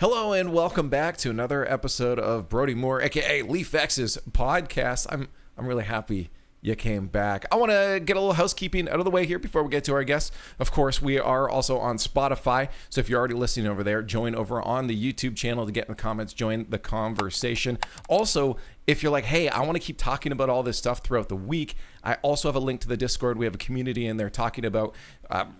Hello and welcome back to another episode of Brody Moore, aka Liefx's podcast. I'm really happy you came back. I want to get a little housekeeping out of the way here before we get to our guests. Of course, we are also on Spotify, so if you're already listening over there, join over on the YouTube channel to get in the comments, join the conversation. Also, if you're like, hey, I want to keep talking about all this stuff throughout the week, I also have a link to the Discord. We have a community in there talking about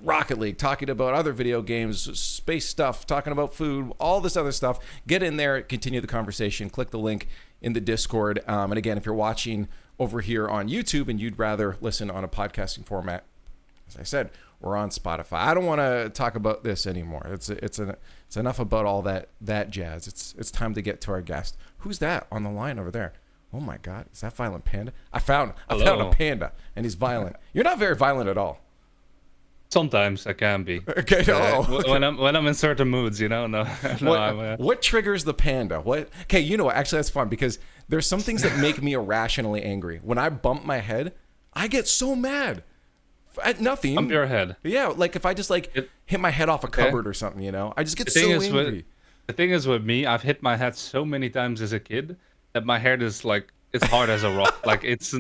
Rocket League, talking about other video games, space stuff, talking about food, all this other stuff. Get in there, continue the conversation, click the link in the Discord. And again, if you're watching over here on YouTube and you'd rather listen on a podcasting format, as I said, we're on Spotify. I don't want to talk about this anymore. It's enough about all that jazz. It's time to get to our guest. Who's that on the line over there? Oh my God, is that Violent Panda? I found a panda, and he's violent. You're not very violent at all. Sometimes I can be. Okay, no. When I'm in certain moods, you know. No, what triggers the panda? What? Okay, you know what? Actually, that's fun because there's some things that make me irrationally angry. When I bump my head, I get so mad. At nothing. Bump your head. Yeah, like if I just hit my head off a cupboard or something, you know, I just get so angry. The thing is with me, I've hit my head so many times as a kid that my head is like it's hard as a rock. Like it's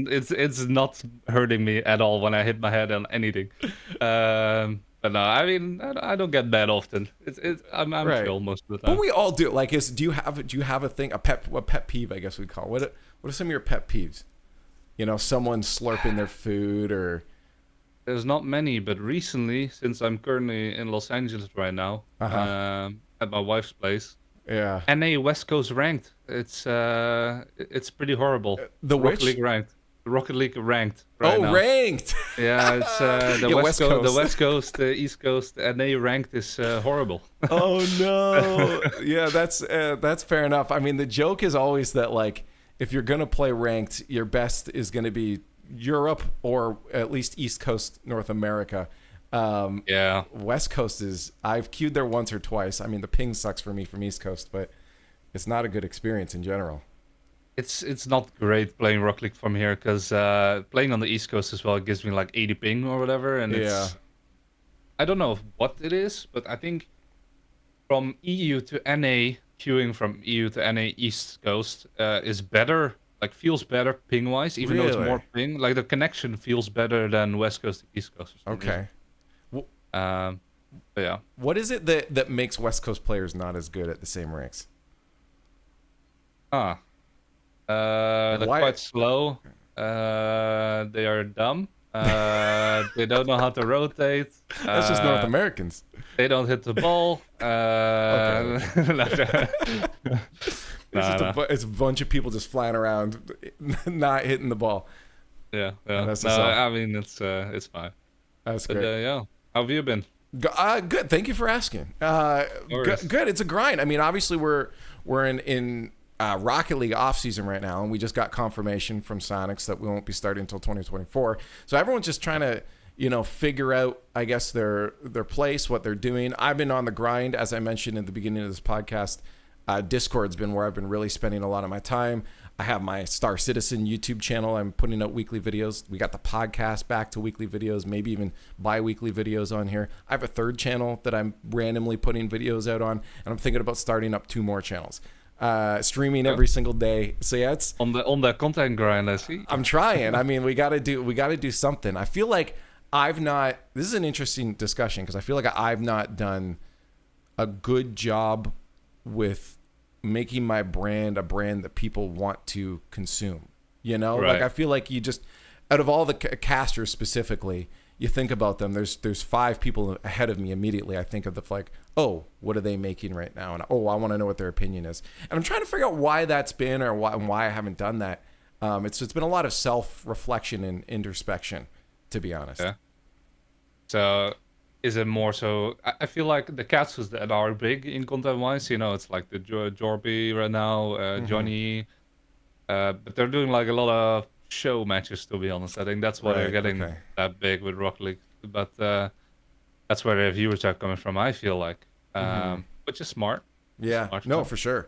not hurting me at all when I hit my head on anything. But no, I mean I don't get that often. I'm right. Chill most of the time. But we all do. Like, do you have a thing, a pet peeve? I guess we'd call it. What are some of your pet peeves? You know, someone slurping their food or. There's not many, but recently, since I'm currently in Los Angeles right now, at my wife's place. Yeah. NA West Coast ranked. It's pretty horrible. The Rocket League ranked. Rocket League ranked. Right now. Ranked. Yeah, it's the West Coast. The West Coast, the East Coast, NA ranked is horrible. Oh no. Yeah, that's fair enough. I mean, the joke is always that like if you're gonna play ranked, your best is gonna be Europe or at least East Coast North America. Yeah. West Coast I've queued there once or twice. I mean, the ping sucks for me from East Coast, but it's not a good experience in general. It's not great playing Rocket League from here because playing on the East Coast as well, it gives me like 80 ping or whatever, and I don't know what it is, but I think from EU to NA, queuing from EU to NA East Coast is better. Like feels better ping wise, even though it's more ping. Like the connection feels better than West Coast to East Coast. Okay. But yeah. What is it that makes West Coast players not as good at the same ranks? They're quite slow. They are dumb. They don't know how to rotate. That's just North Americans. They don't hit the ball. It's a bunch of people just flying around, not hitting the ball. Yeah. I mean, it's fine. That's great. Yeah. How have you been? Good. Thank you for asking. Good. It's a grind. I mean, obviously we're in Rocket League off season right now, and we just got confirmation from Sonics that we won't be starting until 2024. So everyone's just trying to, figure out, I guess, their place, what they're doing. I've been on the grind, as I mentioned in the beginning of this podcast. Discord's been where I've been really spending a lot of my time. I have my Star Citizen YouTube channel. I'm putting out weekly videos. We got the podcast back to weekly videos, maybe even bi-weekly videos on here. I have a third channel that I'm randomly putting videos out on, and I'm thinking about starting up 2 more channels. Streaming every single day. So yeah, it's on the content grind. I see. I'm trying. I mean, we gotta do something. I feel like this is an interesting discussion because I feel like I've not done a good job with making my brand a brand that people want to consume. Right. Like I feel like you just, out of all the casters specifically, you think about them, there's 5 people ahead of me immediately. I think of oh, what are they making right now? And I want to know what their opinion is. And I'm trying to figure out why that's been or why I haven't done that. It's been a lot of self-reflection and introspection, to be honest. Yeah. So is it more so? I feel like the casters that are big in content-wise, it's like the Jorby right now, Johnny, but they're doing like a lot of show matches, to be honest. I think that's why they're getting that big with Rocket League. But that's where their viewers are coming from, I feel like, which is smart. Yeah, smart no, for sure.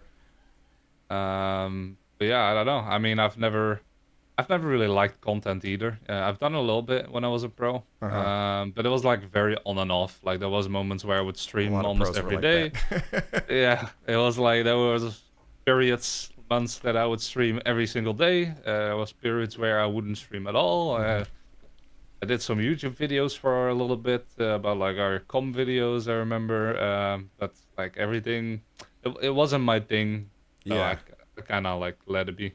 But yeah, I don't know. I mean, I've never really liked content either. I've done a little bit when I was a pro, but it was like very on and off. Like there was moments where I would A stream lot of almost pros were every like day. that. Yeah, it was like there was periods, months that I would stream every single day. There was periods where I wouldn't stream at all. I did some YouTube videos for a little bit about like our com videos. I remember, but like everything, it wasn't my thing. So Yeah. I kind of like let it be.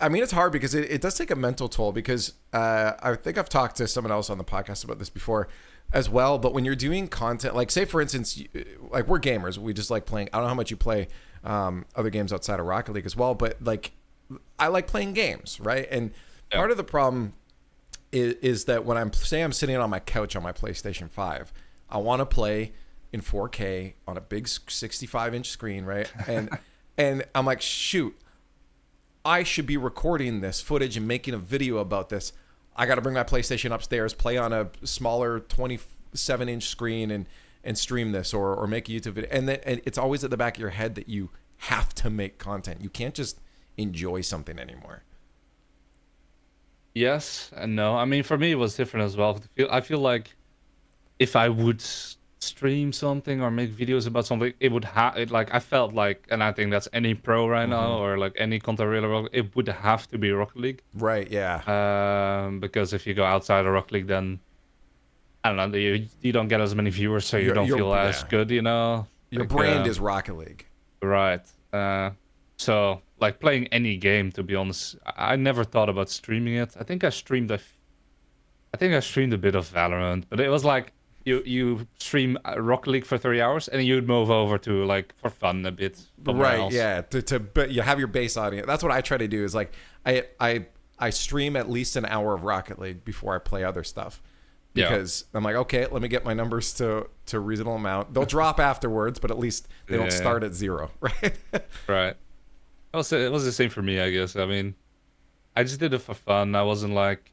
I mean, it's hard because it does take a mental toll because I think I've talked to someone else on the podcast about this before as well. But when you're doing content, like say for instance, like we're gamers, we just like playing. I don't know how much you play other games outside of Rocket League as well, but like I like playing games, right? And part of the problem is that when I'm sitting on my couch on my PlayStation 5, I want to play in 4K on a big 65-inch screen, right? And I'm like, shoot. I should be recording this footage and making a video about this. I got to bring my PlayStation upstairs, play on a smaller 27-inch screen and stream this or make a YouTube video. And it's always at the back of your head that you have to make content. You can't just enjoy something anymore. Yes and no. I mean, for me, it was different as well. I feel like if I would stream something or make videos about something, it would have like I felt like, and I think that's any pro right now or like any content really, it would have to be Rocket League. Right. Yeah. Because if you go outside of Rocket League, then I don't know, you don't get as many viewers, so you don't feel as good, you know. Your like, brand is Rocket League. Right. So like playing any game, to be honest, I never thought about streaming it. I think I streamed a bit of Valorant, but it was like you stream Rocket League for 3 hours and you'd move over to like for fun a bit. Right. Else. Yeah. But you have your base audience. That's what I try to do. Is like I stream at least an hour of Rocket League before I play other stuff. Because I'm like, okay, let me get my numbers to a reasonable amount. They'll drop afterwards, but at least they don't start at 0, right? Right. It was the same for me, I guess. I mean, I just did it for fun. I wasn't like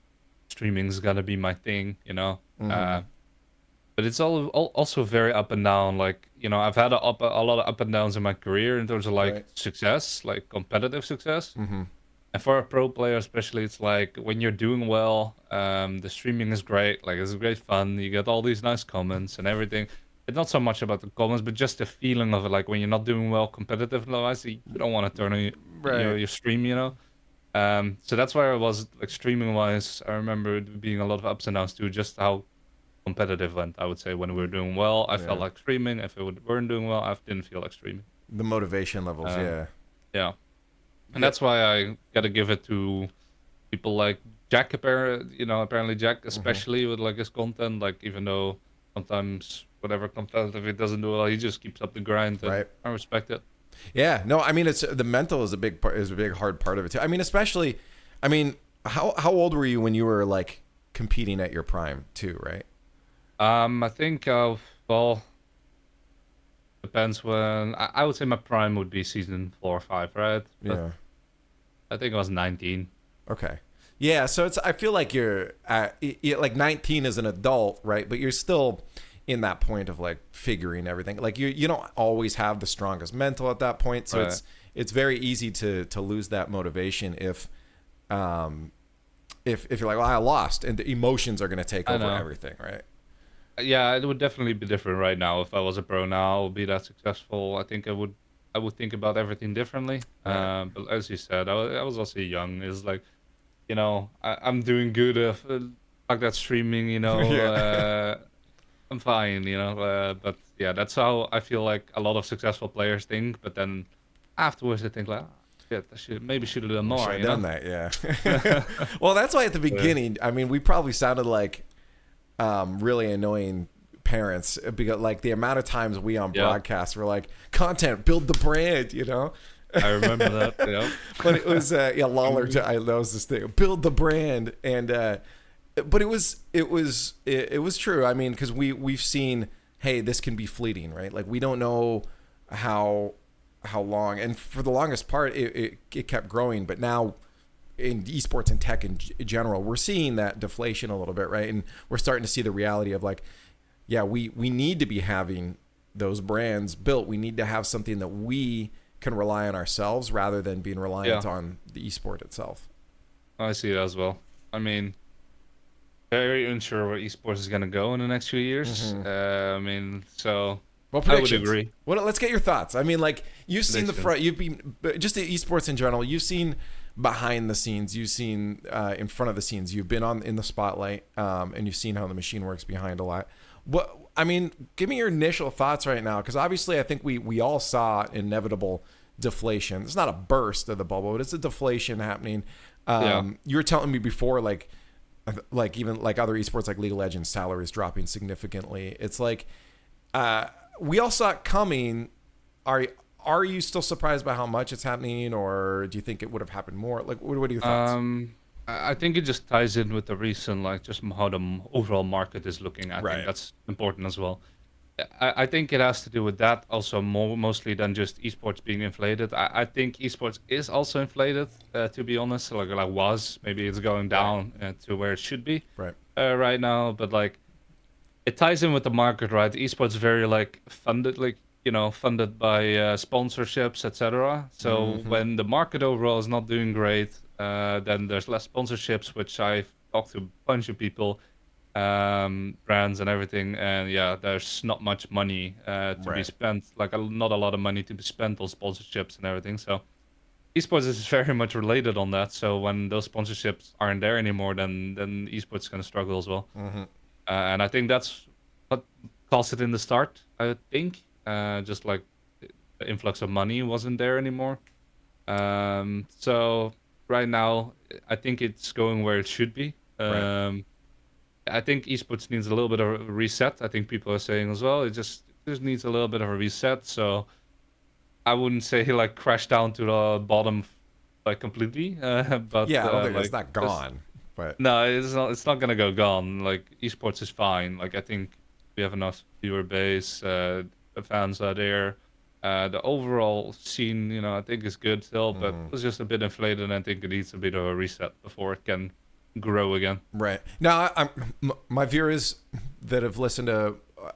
streaming's gonna be my thing, you know. But it's also very up and down. Like, you know, I've had a lot of up and downs in my career in terms of like success, like competitive success. And for a pro player especially, it's like when you're doing well, the streaming is great. Like it's great fun. You get all these nice comments and everything. It's not so much about the comments, but just the feeling of it. Like when you're not doing well competitive-wise, you don't want to turn on your stream, you know. So that's where I was like streaming-wise. I remember it being a lot of ups and downs too. Just how competitive went, I would say. When we were doing well, I felt like streaming. If we weren't doing well, I didn't feel like streaming. The motivation levels, yeah. And that's why I gotta give it to people like Jack. Apparently Jack, especially with like his content. Like even though sometimes whatever competitive it doesn't do well, he just keeps up the grind. And I respect it. Yeah. No, I mean it's the mental is a big part, is a big hard part of it too. I mean, especially, I mean, how old were you when you were like competing at your prime too, right? I think well, depends when. I would say my prime would be season 4 or 5, right? But I think I was 19. Okay. Yeah, so I feel like you're like 19 as an adult, right? But you're still in that point of like figuring everything. Like you don't always have the strongest mental at that point, so it's very easy to lose that motivation if you're like, well, I lost, and the emotions are going to take over everything, right? Yeah, it would definitely be different right now. If I was a pro now, I'll be that successful. I think I would think about everything differently. But as you said, I was also young. It's like, you know, I'm doing good. Like that streaming, you know, I'm fine, you know. But yeah, that's how I feel like a lot of successful players think. But then afterwards, they think like, shit, I should have done more. Should have done that, yeah. Well, that's why at the beginning, I mean, we probably sounded like really annoying parents, because like the amount of times we on broadcast were like, content, build the brand, you know. I remember that. Yeah, but it was Lawler. That was this thing, build the brand, and but it was true. I mean, because we've seen, hey, this can be fleeting, right? Like we don't know how long, and for the longest part, it kept growing, but now in esports and tech in general, we're seeing that deflation a little bit, right? And we're starting to see the reality of like, yeah, we need to be having those brands built. We need to have something that we can rely on ourselves rather than being reliant on the esport itself. I see it as well. I mean, very unsure where esports is gonna go in the next few years. I mean, so Well, I would predictions. agree. Well, let's get your thoughts. I mean, like you've seen the Predictions. front. You've been just the esports in general. You've seen behind the scenes. You've seen in front of the scenes. You've been on in the spotlight, and you've seen how the machine works behind a lot. What I mean, give me your initial thoughts right now, because obviously I think we all saw inevitable deflation. It's not a burst of the bubble, but it's a deflation happening. You were telling me before, like even like other esports like League of Legends salaries dropping significantly. It's like we all saw it coming. Are you still surprised by how much it's happening, or do you think it would have happened more? Like, what are your thoughts? I think it just ties in with the reason, like just how the overall market is looking. I Right. think that's important as well. I think it has to do with that also mostly than just esports being inflated. I think esports is also inflated, to be honest. Like was, maybe it's going down to where it should be Right. right now. But like it ties in with the market, right? Esports very like funded, like funded by sponsorships, etc. So when the market overall is not doing great, then there's less sponsorships, which I've talked to a bunch of people, brands and everything, and yeah, there's not much money to be Right. spent, like not a lot of money to be spent on sponsorships and everything. So esports is very much related on that. So when those sponsorships aren't there anymore, then esports is going to struggle as well. And I think that's what caused it in the start. I think just like the influx of money wasn't there anymore. So right now, I think it's going where it should be. Right. I think esports needs a little bit of a reset. I think people are saying as well. It just needs a little bit of a reset. So I wouldn't say like crash down to the bottom like completely. But Yeah, I don't think like it's not just gone, but no, it's not. It's not gonna go gone. Like esports is fine. Like I think we have enough viewer base. The fans are there. The overall scene, I think is good still, but it's just a bit inflated. And I think it needs a bit of a reset before it can grow again. right now, my viewers that have listened to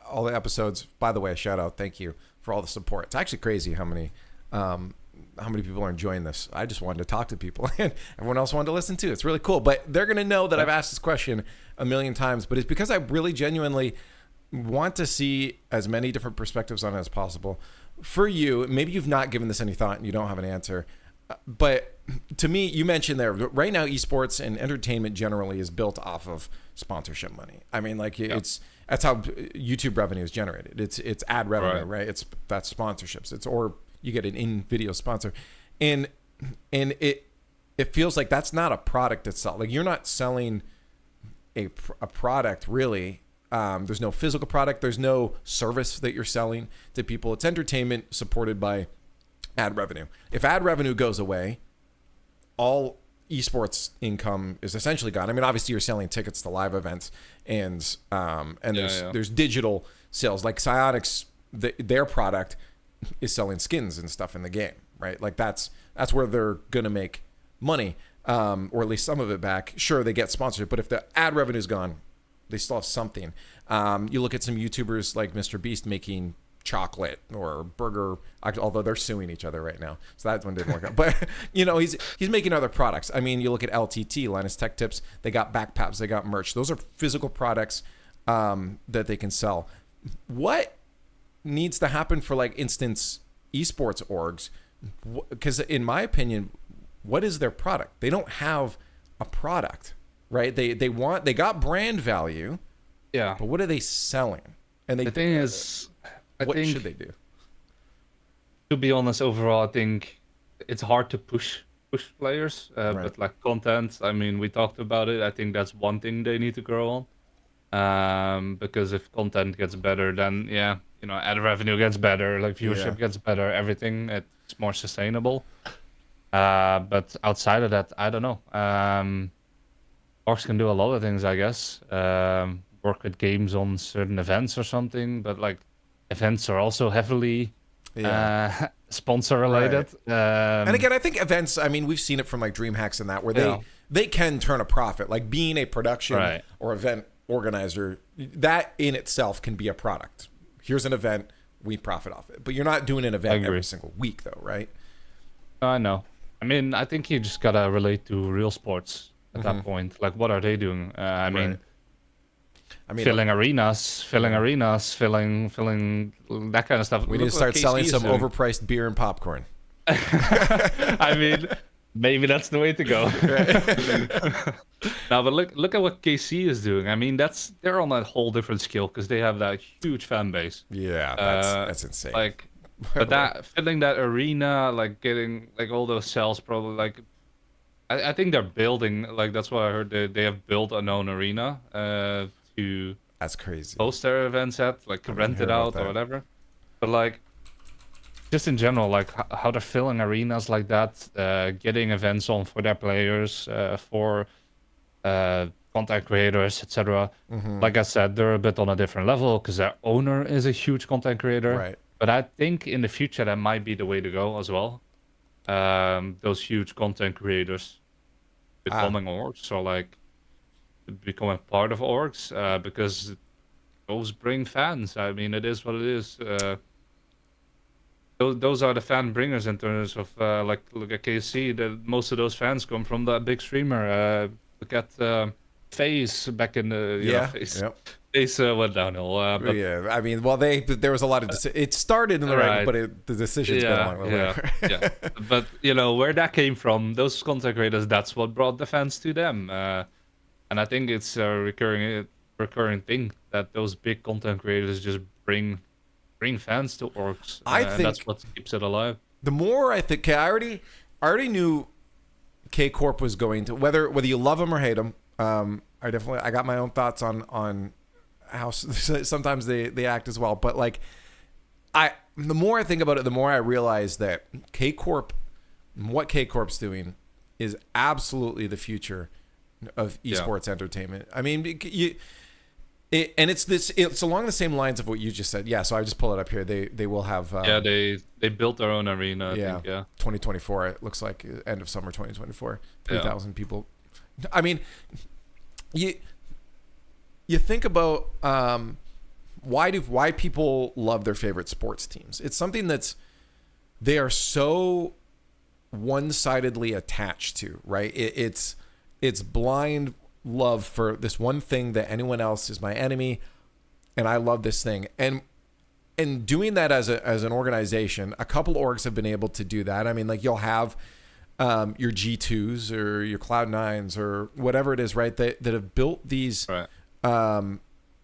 all the episodes. By the way, shout out, thank you for all the support. It's actually crazy how many people are enjoying this. I just wanted to talk to people, and everyone else wanted to listen too. It's really cool. But they're gonna know that I've asked this question a million times, but it's because I really genuinely want to see as many different perspectives on it as possible. For you, maybe you've not given this any thought and you don't have an answer, but to me, you mentioned there right now, esports and entertainment generally is built off of sponsorship money. I mean, like that's how YouTube revenue is generated. It's ad revenue, right? That's sponsorships. It's or you get an in-video sponsor, and it feels like that's not a product itself. Like you're not selling a product really. There's no physical product. There's no service that you're selling to people. It's entertainment supported by ad revenue. If ad revenue goes away, all esports income is essentially gone. I mean, obviously you're selling tickets to live events, and there's digital sales. Like Psyonix, their product is selling skins and stuff in the game, right? Like that's where they're gonna make money, or at least some of it back. Sure, they get sponsorship, but if the ad revenue is gone, they still have something. You look at some YouTubers like Mr. Beast making chocolate or burger, although they're suing each other right now, so that one didn't work out. But he's making other products. I mean, you look at LTT, Linus Tech Tips, they got backpacks, they got merch. Those are physical products that they can sell. What needs to happen for, like, instance, esports orgs? Because in my opinion, what is their product? They don't have a product, right? They got brand value, Yeah. but what are they selling? And The thing is, what think, should they do? to be honest, overall, I think it's hard to push players, Right. but like content, I mean, we talked about it. I think that's one thing they need to grow on. Because if content gets better, then ad revenue gets better, like viewership gets better, everything, it's more sustainable. But outside of that, I don't know. Orgs can do a lot of things, I guess. Work with games on certain events or something, but like events are also heavily sponsor related. And again, I think events, I mean, we've seen it from like DreamHacks and that, where they can turn a profit. Like being a production or event organizer, that in itself can be a product. Here's an event, we profit off it. But you're not doing an event every single week though, right? I know. I mean, I think you just gotta relate to real sports at Mm-hmm. that point. Like, what are they doing? I Right. mean, I mean, filling yeah. arenas, filling that kind of stuff. We need to Look what start selling KC is some doing. overpriced beer and popcorn. I mean, maybe that's the way to go. Right. Now, but look at what KC is doing. I mean, they're on a whole different scale because they have that huge fan base. Yeah, Uh, that's insane. like, but that filling that arena, like getting like all those cells, probably like I think they're building. Like that's what I heard. They have built a known arena to That's crazy. host their events at, like I didn't rent hear it about out or that. whatever. But like just in general, like how they're filling arenas like that, getting events on for their players, for content creators, etc. Mm-hmm. Like I said, they're a bit on a different level because their owner is a huge content creator. Right. But I think in the future that might be the way to go as well. Those huge content creators Ah, becoming orgs or like becoming part of orgs because those bring fans. I mean, it is what it is. Those are the fan bringers in terms of like look at KC. Most of those fans come from that big streamer. Look at FaZe back in the yeah. FaZe. Yep. FaZe went downhill. But Yeah. I mean, well, there was a lot of it started in the right, right, but the decisions been along the way. yeah. But you know where that came from. Those content creators. That's what brought the fans to them. And I think it's a recurring thing that those big content creators just bring fans to orcs, I and that's think what keeps it alive. the more I think, I already knew K Corp was going to whether you love him or hate him. I got my own thoughts on how sometimes they act as well, but like the more I think about it, the more I realize that K Corp, what K Corp's doing, is absolutely the future of Yeah. esports entertainment. I mean, and it's along the same lines of what you just said. Yeah, so I just pull it up here. They will have Yeah, they built their own arena. I yeah, think, yeah. 2024. It looks like end of summer 2024. Yeah. 3,000 people. I mean, you think about why people love their favorite sports teams. It's something they are so one-sidedly attached to, right? It's blind love for this one thing that anyone else is my enemy, and I love this thing. And doing that as an organization, a couple orgs have been able to do that. I mean, like you'll have your G2s or your Cloud9s or whatever it is, right? That have built these Right.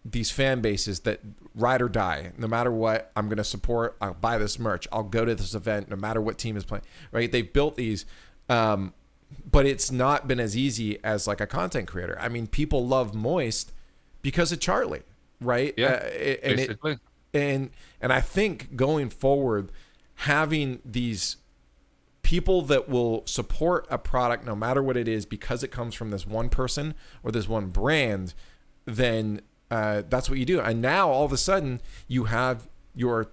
these fan bases that ride or die. No matter what, I'm going to support. I'll buy this merch. I'll go to this event no matter what team is playing. Right? They've built these, but it's not been as easy as like a content creator. I mean, people love Moist because of Charlie, right? Yeah. And Basically. and I think going forward, having these people that will support a product no matter what it is because it comes from this one person or this one brand, then that's what you do. And now all of a sudden you have your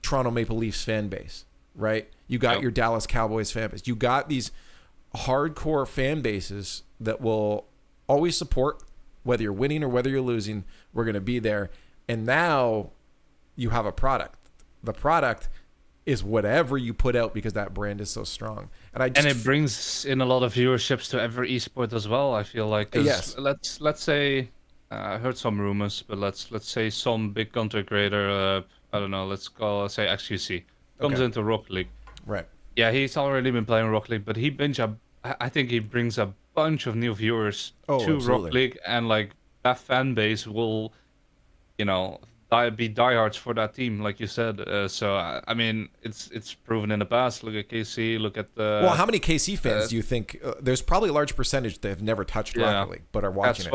Toronto Maple Leafs fan base, right? You got Yep. your Dallas Cowboys fan base. You got these hardcore fan bases that will always support whether you're winning or whether you're losing. We're going to be there. And now you have a product. The product is whatever you put out because that brand is so strong. And It brings in a lot of viewerships to every esport as well. I feel like 'cause Yes. let's say I heard some rumors, but let's say some big content creator, I don't know, say XQC comes Okay. into Rocket League. Right. Yeah, he's already been playing Rocket League, but I think he brings a bunch of new viewers Oh, to absolutely. Rocket League, and like that fan base will, you know, be diehards for that team, like you said. So I mean, it's proven in the past. Look at KC. Look at the. Well, how many KC fans do you think? There's probably a large percentage that have never touched Yeah. Rocket League but are watching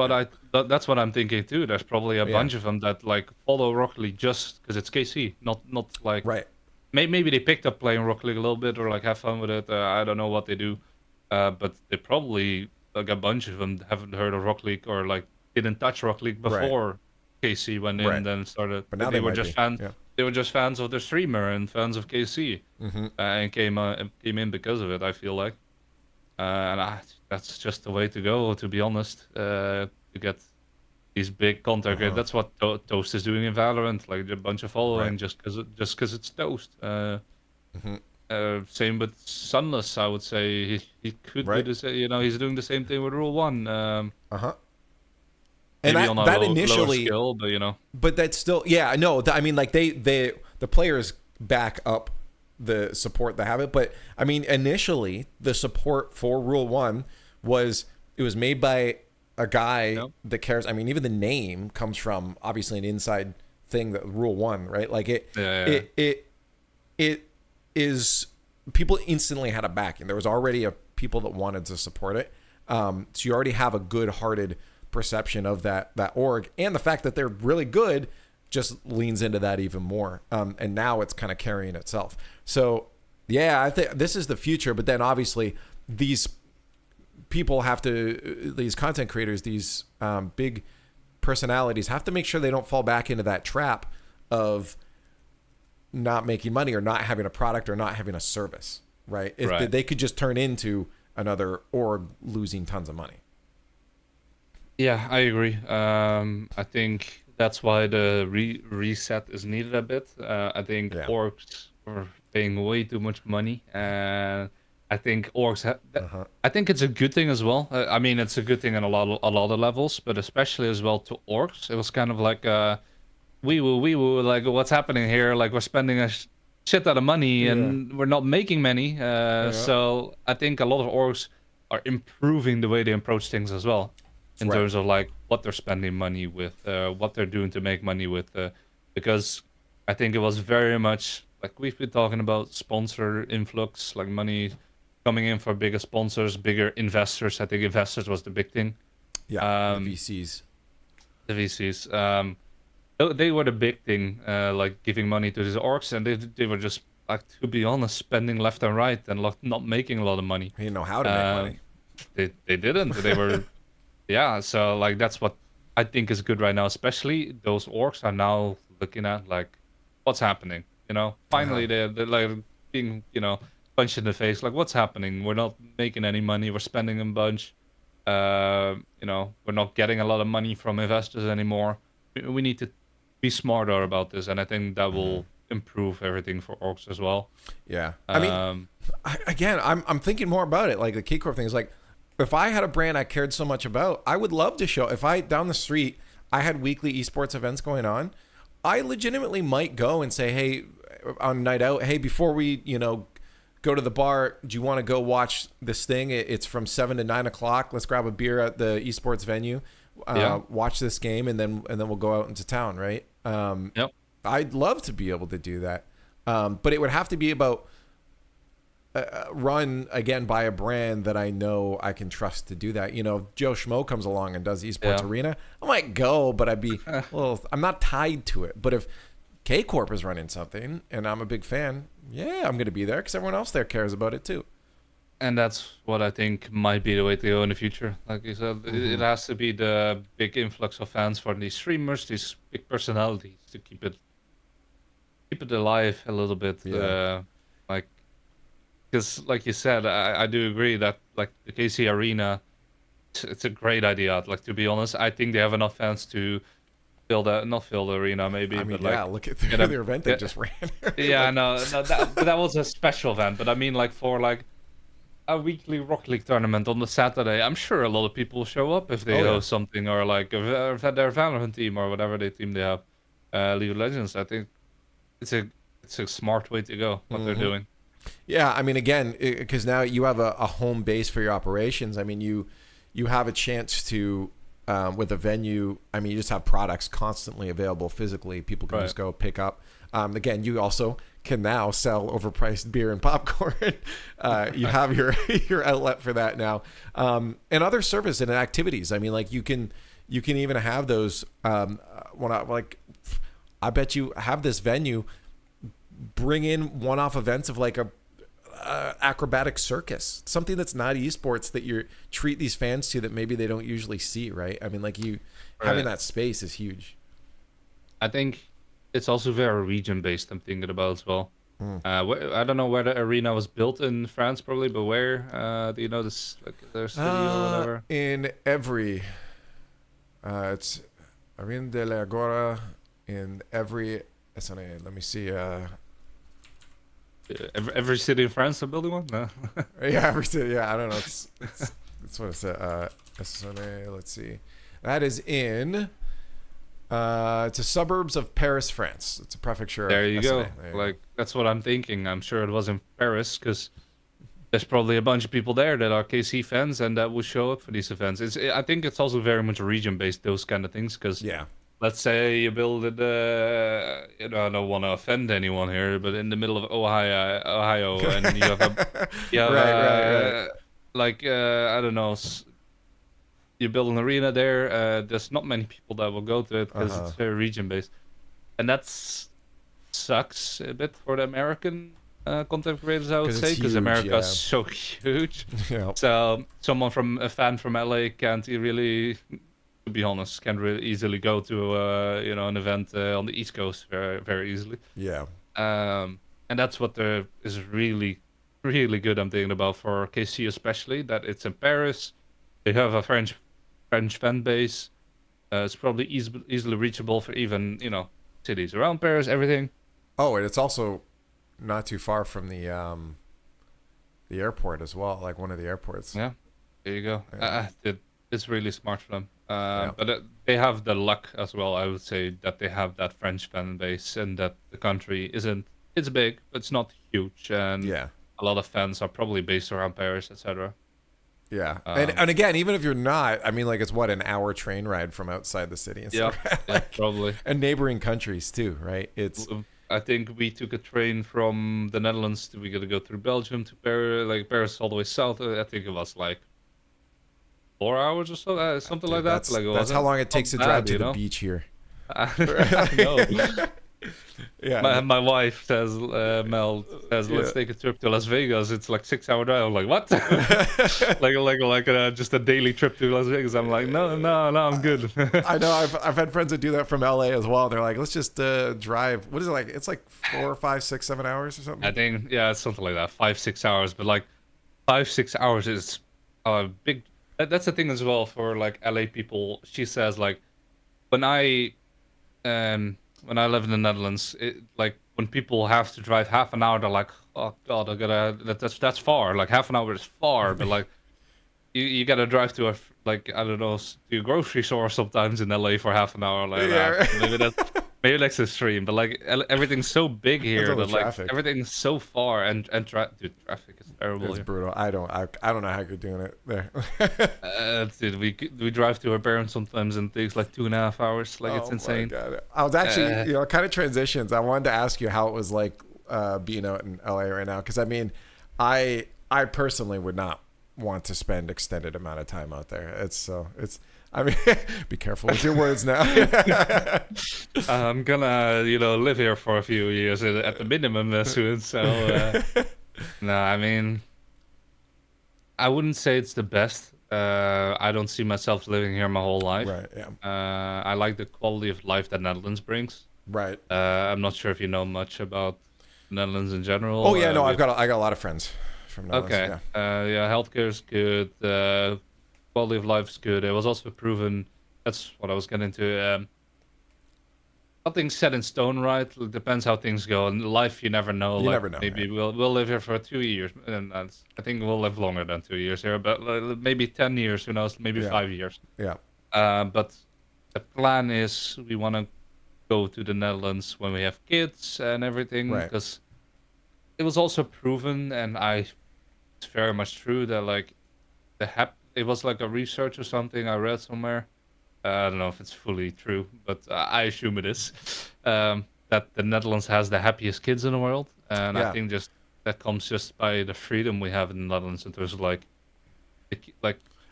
That's what I'm thinking too. There's probably a Yeah. bunch of them that like follow Rocket League just because it's KC, not like Right. maybe they picked up playing Rocket League a little bit or like have fun with it. I don't know what they do, but they probably like a bunch of them haven't heard of Rocket League or like didn't touch Rocket League Right. before KC went in Right. and then started. But now they were might just be. fans. Yeah. They were just fans of the streamer and fans of KC, Mm-hmm. and came in because of it. I feel like, that's just the way to go. To be honest, to get these big content creators. That's what Toast is doing in Valorant. Like a bunch of following Right. just because it's Toast. Same with Sunless, I would say. He could do Right. the same. He's doing the same thing with Rule 1. Uh-huh. And Maybe on a that lower initially, scale, but but that's still, yeah, no, I mean, like the players back up the support that have it. But I mean, initially the support for Rule 1 it was made by a guy Yep. that cares. I mean, even the name comes from obviously an inside thing, that Rule 1, right? Like Yeah. it is, people instantly had a backing. There was already people that wanted to support it. So you already have a good-hearted perception of that org, and the fact that they're really good just leans into that even more. And now it's kind of carrying itself. So yeah, I think this is the future. But then obviously these people have to, these content creators, these big personalities have to make sure they don't fall back into that trap of not making money or not having a product or not having a service, right? If they could just turn into another org losing tons of money. Yeah, I agree. I think that's why the reset is needed a bit. I think orgs are paying way too much money, and I think orgs. I think it's a good thing as well. I mean, it's a good thing in a lot of levels, but especially as well to orgs. It was kind of like wee woo, like what's happening here? Like we're spending a shit ton of money and we're not making many. So I think a lot of orgs are improving the way they approach things as well. In terms of like what they're spending money with, what they're doing to make money with, because I think it was very much like we've been talking about sponsor influx, like money coming in for bigger sponsors, bigger investors. I think investors was the big thing. Yeah, the VCs. The VCs. They were the big thing, like giving money to these orgs, and they were just like, to be honest, spending left and right and not making a lot of money. They didn't know how to make money. They didn't. They were. Yeah, so like that's what I think is good right now. Especially those orgs are now looking at like what's happening. Finally they're like being punched in the face. Like what's happening? We're not making any money. We're spending a bunch. We're not getting a lot of money from investors anymore. We need to be smarter about this, and I think that will improve everything for orgs as well. Yeah, I mean, I'm thinking more about it. Like the K Corp thing is like, if I had a brand I cared so much about, I would love to show. If I down the street I had weekly esports events going on, I legitimately might go and say, hey, on night out, hey, before we go to the bar, do you want to go watch this thing? It's from 7 to 9 o'clock. Let's grab a beer at the esports venue, watch this game, and then we'll go out into town, right? Yep. I'd love to be able to do that, but it would have to be about run again by a brand that I know I can trust to do that. If Joe Schmo comes along and does esports arena, I might go, but I'd be I'm not tied to it. But if K Corp is running something and I'm a big fan, I'm going to be there because everyone else there cares about it too. And that's what I think might be the way to go in the future. Like you said, it has to be the big influx of fans for these streamers, these big personalities, to keep it alive a little bit. Because like you said, I do agree that like the KC Arena, it's a great idea. Like, to be honest, I think they have enough fans to not fill the arena maybe. I mean, but like, look at their event they just ran. Yeah, no, that was a special event. But I mean, like for like a weekly Rocket League tournament on the Saturday, I'm sure a lot of people show up if they host something, or like if their Valorant team or whatever team they have, League of Legends. I think it's a smart way to go what they're doing. Yeah, I mean, again, because now you have a home base for your operations. I mean, you have a chance to, with a venue, I mean, you just have products constantly available physically. People can just go pick up. Again, you also can now sell overpriced beer and popcorn. You have your outlet for that now, and other service and activities. I mean, like you can even have those. I bet you have this venue bring in one-off events of like a acrobatic circus, something that's not esports that you treat these fans to that maybe they don't usually see, right? I mean, like having that space is huge. I think it's also very region-based, I'm thinking about as well. I don't know where the arena was built in France, probably, but where? Do you know this, like their city or whatever? In every, it's Arena de la Agora in every. Let me see. Every city in France are building one. No. Yeah, every city. Yeah, I don't know. It's what is it? Essonne, let's see. That is in. It's a suburbs of Paris, France. It's a prefecture. There of you Essonne. go. There you Like that's what I'm thinking. I'm sure it was in Paris because there's probably a bunch of people there that are KC fans and that will show up for these events. I think it's also very much region based, those kind of things. Because Yeah. let's say you build it. I don't want to offend anyone here, but in the middle of Ohio, and you have Right. like I don't know. You build an arena there. There's not many people that will go to it because it's very region based, and sucks a bit for the American content creators, I would say, because America is so huge. Yeah. So a fan from LA can't really, to be honest, can really easily go to an event on the East Coast very very easily. Yeah. And that's what is really really good. I'm thinking about for KC especially, that it's in Paris. They have a French fan base. It's probably easily reachable for even cities around Paris. Everything. Oh, and it's also not too far from the airport as well, like one of the airports. Yeah, there you go. Yeah. It's really smart for them. Yeah. But they have the luck as well, I would say, that they have that French fan base and that the country isn't. It's big, but it's not huge, and Yeah. a lot of fans are probably based around Paris, etc. Yeah. And again, even if you're not, I mean, like it's what, an hour train ride from outside the city and Yeah, stuff. yeah, probably. And neighboring countries too, right? It's I think we took a train from the Netherlands we got to go through Belgium to Paris, like Paris all the way south. I think it was like 4 hours or so, something like that. That's how long it takes to drive to the beach here. I know. Yeah. My wife says, Mel says, let's take a trip to Las Vegas. It's like 6 hour drive. I'm like, what? like just a daily trip to Las Vegas. I'm like, no, I'm good. I know. I've had friends that do that from LA as well. They're like, let's just drive. What is it like? It's like 4 or 5, 6, 7 hours or something. I think it's something like that, 5-6 hours. But like 5-6 hours is a big. That's the thing as well for like LA people. She says like when I live in the Netherlands, like when people have to drive half an hour, they're like, "Oh God, that's far. Like half an hour is far." But like, you gotta drive to I don't know, to a grocery store sometimes in LA for half an hour. Like maybe that's extreme. But like everything's so big here that like everything's so far and dude, traffic is terrible. It's here. brutal. I don't know how you're doing it there. Dude, we drive to our parents sometimes and it takes like 2.5 hours. Like it's insane. My God. I was actually, kind of transitions. I wanted to ask you how it was like being out in LA right now, because I mean, I personally would not want to spend extended amount of time out there. I mean, be careful with your words now. I'm gonna live here for a few years at the minimum soon. So no, I mean, I wouldn't say it's the best. I don't see myself living here my whole life. Right. Yeah. I like the quality of life that Netherlands brings. Right. I'm not sure if you know much about Netherlands in general. Oh yeah, no, I got a lot of friends from Netherlands. Okay. Yeah, healthcare is good. Quality of life is good. It was also proven. That's what I was getting to. Nothing's set in stone, right? It depends how things go. In life, you never know. You never know. Maybe yeah. we'll live here for 2 years, and I think we'll live longer than 2 years here. But maybe 10 years. Who knows? Maybe 5 years. Yeah. But the plan is we want to go to the Netherlands when we have kids and everything, Right. because it was also proven, and it's very much true that like it was like a research or something I read somewhere. I don't know if it's fully true, but I assume it is. That the Netherlands has the happiest kids in the world, and I think that comes just by the freedom we have in the Netherlands in terms of like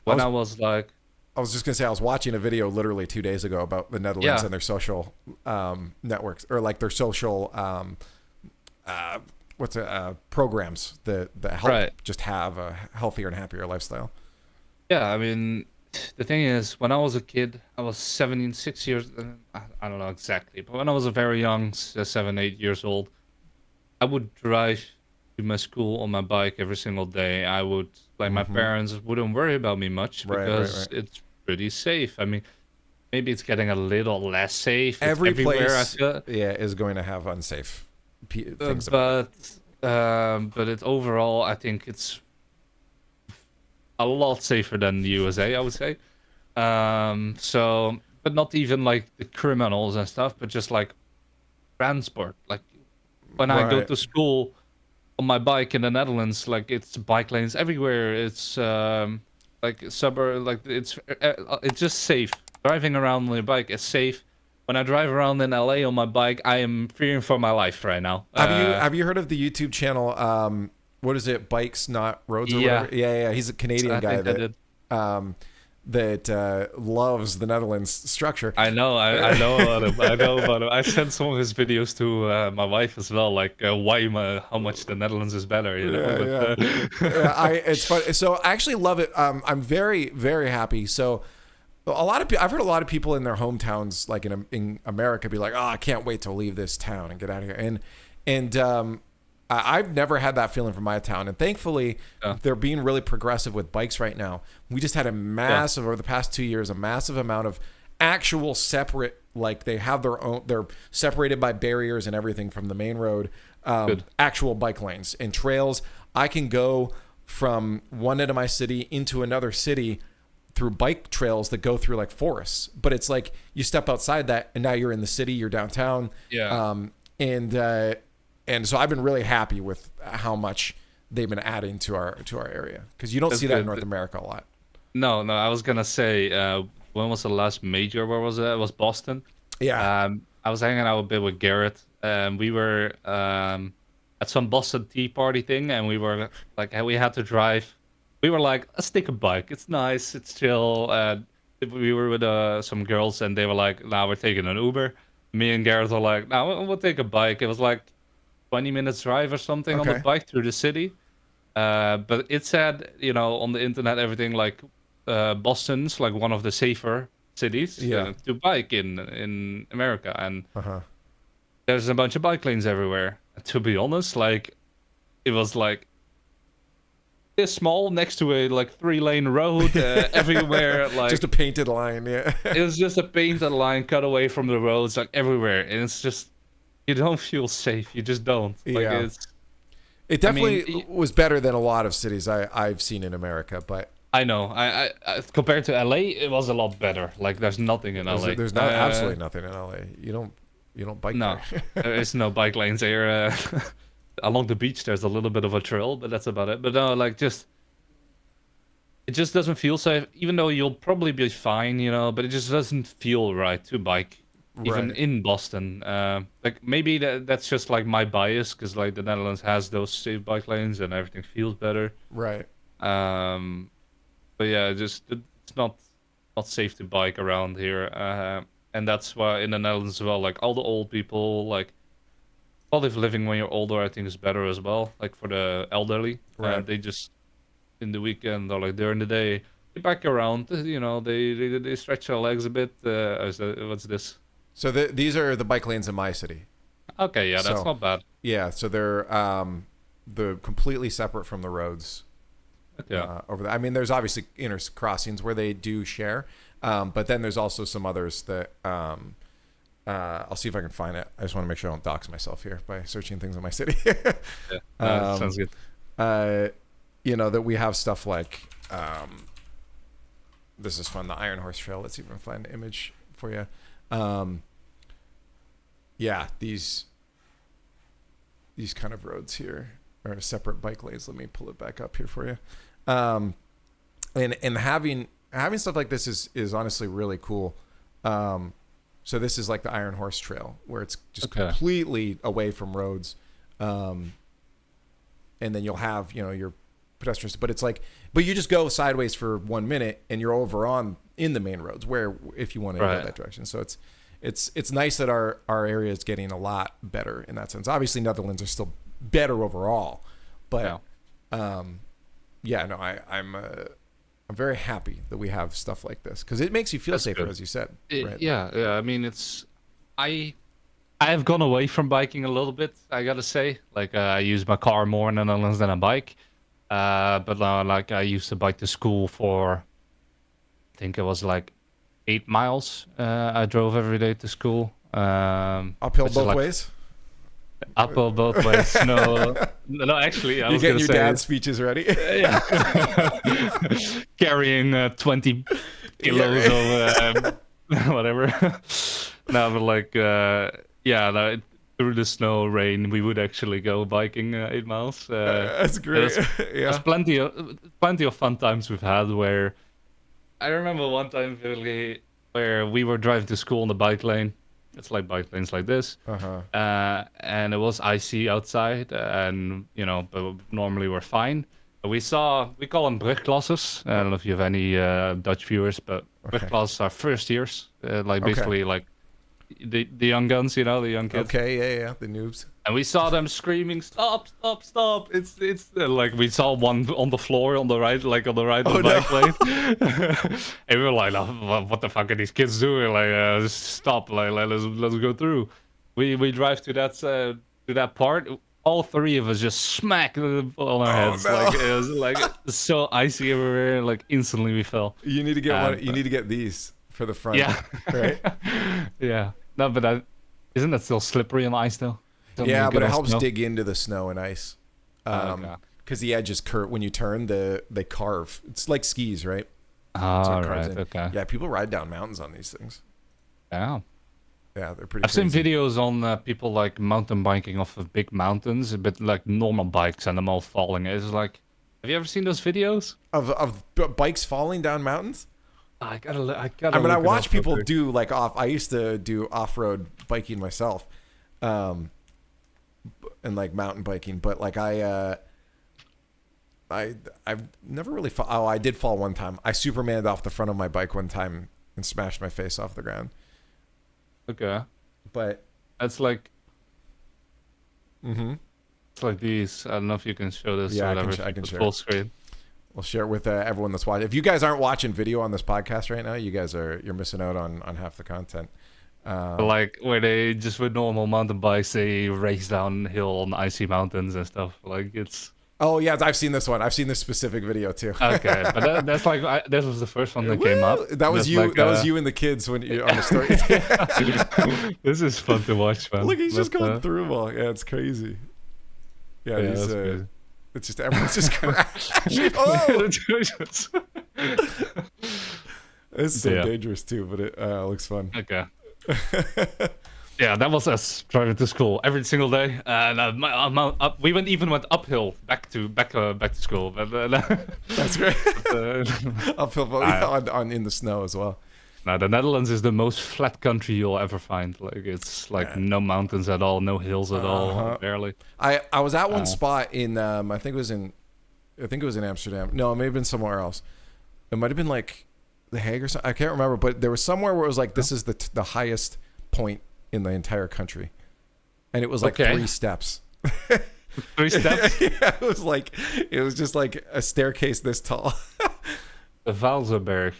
when I was just gonna say I was watching a video literally 2 days ago about the Netherlands and their social networks, or like their social programs that help just have a healthier and happier lifestyle. Yeah, I mean, the thing is, when I was a kid, I was 6 years, I don't know exactly, but when I was a very young, 7, 8 years old, I would drive to my school on my bike every single day. I would, my parents wouldn't worry about me much because it's pretty safe. I mean, maybe it's getting a little less safe. Every everywhere, place, is going to have unsafe things. But but overall, I think it's a lot safer than the USA, I would say. So, but not even like the criminals and stuff, but just like transport. Like when I go Right. to school on my bike in the Netherlands, like it's bike lanes everywhere. It's like suburb, like it's just safe. Driving around on your bike is safe. When I drive around in LA on my bike, I am fearing for my life right now. Have you heard of the YouTube channel? What is it? Bikes Not Roads or Yeah, whatever. Yeah. He's a Canadian I guy think I did. um, that loves the Netherlands structure. I know, I know about him. I know about him. I sent some of his videos to my wife as well, like how much the Netherlands is better, you know. Yeah, yeah. But It's fun. So I actually love it. I'm very, very happy. So a lot of I've heard a lot of people in their hometowns, like in America, be like, "Oh, I can't wait to leave this town and get out of here." And I've never had that feeling from my town, and thankfully, yeah, they're being really progressive with bikes right now. We just had a yeah, massive over the past 2 years, a massive amount of actual separate, like they have their own, they're separated by barriers and everything from the main road. good, Actual bike lanes and trails. I can go from one end of my city into another city through bike trails that go through like forests. But it's like you step outside that, and now you're in the city, you're downtown. yeah. And so I've been really happy with how much they've been adding to our area, because you don't That's see that in good. North America a lot. No, no, I was gonna say, when was the last major? Where was it? It was Boston. Yeah. I was hanging out a bit with Garrett, and we were at some Boston Tea Party thing, and we were like, we had to drive. We were like, let's take a bike. It's nice, it's chill. We were with some girls, and they were like, "Now we're taking an Uber." Me and Garrett were like, "Now we'll take a bike." It was like 20 minutes drive or something on the Okay. bike through the city. But it said, on the internet, everything like Boston's like one of the safer cities Yeah. to bike in America, and Uh-huh. there's a bunch of bike lanes everywhere. To be honest, like it was like this small next to a like 3-lane road everywhere. Like Just a painted line. Yeah. it was just a painted line cut away from the roads, like everywhere, and it's just you don't feel safe. You just don't. Like Yeah. it's. It I mean, definitely was better than a lot of cities I've seen in America, but I know. Compared to LA, it was a lot better. Like there's nothing in LA. there's not absolutely nothing in LA. You don't bike No, there. there is no bike lanes here. Along the beach, there's a little bit of a trail, but that's about it. But no, like it just doesn't feel safe. Even though you'll probably be fine, but it just doesn't feel right to bike, even Right. in Boston. Like maybe that's just like my bias, because like the Netherlands has those safe bike lanes and everything feels better. Right. Um, but yeah, it's not safe to bike around here, and that's why in the Netherlands as well, like all the old people, like quality of living when you're older, I think is better as well. Like for the elderly, Right. they just in the weekend or like during the day, they bike around. They stretch their legs a bit. What's this? So these are the bike lanes in my city. Okay, yeah, that's So not bad. yeah, so they're completely separate from the roads Yeah, over there. I mean, there's obviously inter crossings where they do share, but then there's also some others that I'll see if I can find it. I just want to make sure I don't dox myself here by searching things in my city. yeah, sounds good. uh, that we have stuff like this is fun, the Iron Horse Trail. Let's see if I can find an image for you. Yeah, these kind of roads here are separate bike lanes. Let me pull it back up here for you. And having stuff like this is honestly really cool. So this is like the Iron Horse Trail, where it's just Okay. completely away from roads. And then you'll have, your pedestrians, but it's like, but you just go sideways for 1 minute and you're over in the main roads, where if you want to Right. go that direction. So it's nice that our area is getting a lot better in that sense. Obviously Netherlands are still better overall, but no, I'm very happy that we have stuff like this, because it makes you feel That's safer, good. as you said. Right? Yeah, yeah. I mean, I have gone away from biking a little bit. I gotta say, like I use my car more in the Netherlands than I bike. But like I used to bike to school for, I think it was like 8 miles. I drove every day to school. Uphill Which is both like, ways. Apple both ways, snow. No, actually, I You're was getting gonna your say, dad's speeches ready. yeah, carrying 20 kilos of whatever. No, but like, yeah, no, through the snow, rain, we would actually go biking 8 miles. That's great. There's plenty of fun times we've had where I remember one time vividly where we were driving to school on the bike lane. It's like bike lanes like this. And it was icy outside, and but normally we're fine. But we call them brugklasses. I don't know if you have any Dutch viewers, but brugklasses are first years, like basically like the young guns, the young kids. Okay, yeah, the noobs. And we saw them screaming, "Stop, stop, stop!" It's like we saw one on the floor on the right, of the bike lane. And we were like, oh, "What the fuck are these kids doing? Like, stop! Like, let's go through." We drive to that part. All three of us just smack on our heads. No. Like it was like so icy everywhere. Like instantly we fell. You need to get one. You need to get these for the front. Yeah. Right. Yeah. No, but isn't that still slippery on ice though? Yeah, but it helps dig into the snow and ice. Because the edges curve when you turn. They carve. It's like skis, right? Oh, right. Okay. Yeah, people ride down mountains on these things. Yeah. Yeah, they're pretty. I've seen videos on people like mountain biking off of big mountains, a bit like normal bikes, and them all falling. It's like, have you ever seen those videos of bikes falling down mountains? I gotta. I mean, I watch people do like I used to do off-road biking myself. And like mountain biking, but like I've never really fall. Oh, I did fall one time. I Supermaned off the front of my bike one time and smashed my face off the ground. Okay, but that's like, it's like these. I don't know if you can show this. Yeah, or whatever, I can share full screen. We'll share it with everyone that's watching. If you guys aren't watching video on this podcast right now, you're missing out on half the content. Like where they just with normal mountain bikes, they race downhill on icy mountains and stuff. Like it's. Oh yeah, I've seen this one. I've seen this specific video too. Okay, but that's like this was the first one that came up. That was you. Like, that was you and the kids when you on the story. This is fun to watch, man. Look, he's just going through them all. Yeah, it's crazy. Yeah, that's crazy. It's just everyone's just crashing. Oh! It's so dangerous too, but it looks fun. Okay. Yeah, that was us driving to school every single day, and we even went uphill back to school. But that's great. Uphill on in the snow as well. Now the Netherlands is the most flat country you'll ever find. Like it's like no mountains at all, no hills at all, barely. I was at one spot in I think it was in Amsterdam. No, it may have been somewhere else. It might have been like The Hague or something. I can't remember, but there was somewhere where it was like this is the highest point in the entire country, and it was like 3 steps. 3 steps? Yeah, it was just like a staircase this tall. The Valzenberg,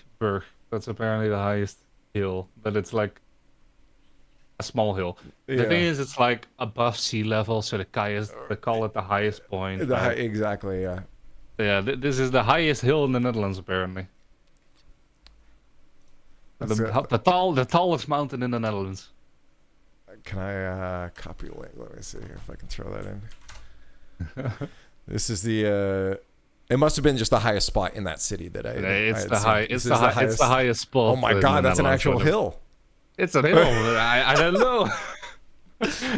that's apparently the highest hill, but it's like a small hill. The thing is, it's like above sea level, so they call it the highest point. Exactly, yeah. Yeah, this is the highest hill in the Netherlands, apparently. The tallest mountain in the Netherlands. Can I copy a link? Let me see here if I can throw that in. This is the. It must have been just the highest spot in that city that It's the highest spot. Oh my god, that's an actual hill. It's a hill. I don't know.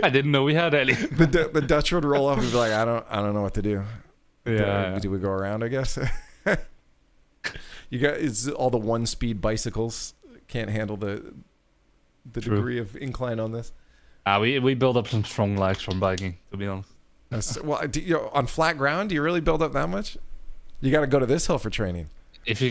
I didn't know we had any. The Dutch would roll up and be like, I don't know what to do. Yeah. Do we go around? I guess. It's all the 1-speed bicycles can't handle the degree of incline on this. We build up some strong legs from biking, to be honest. Well, on flat ground, do you really build up that much? You got to go to this hill for training. If you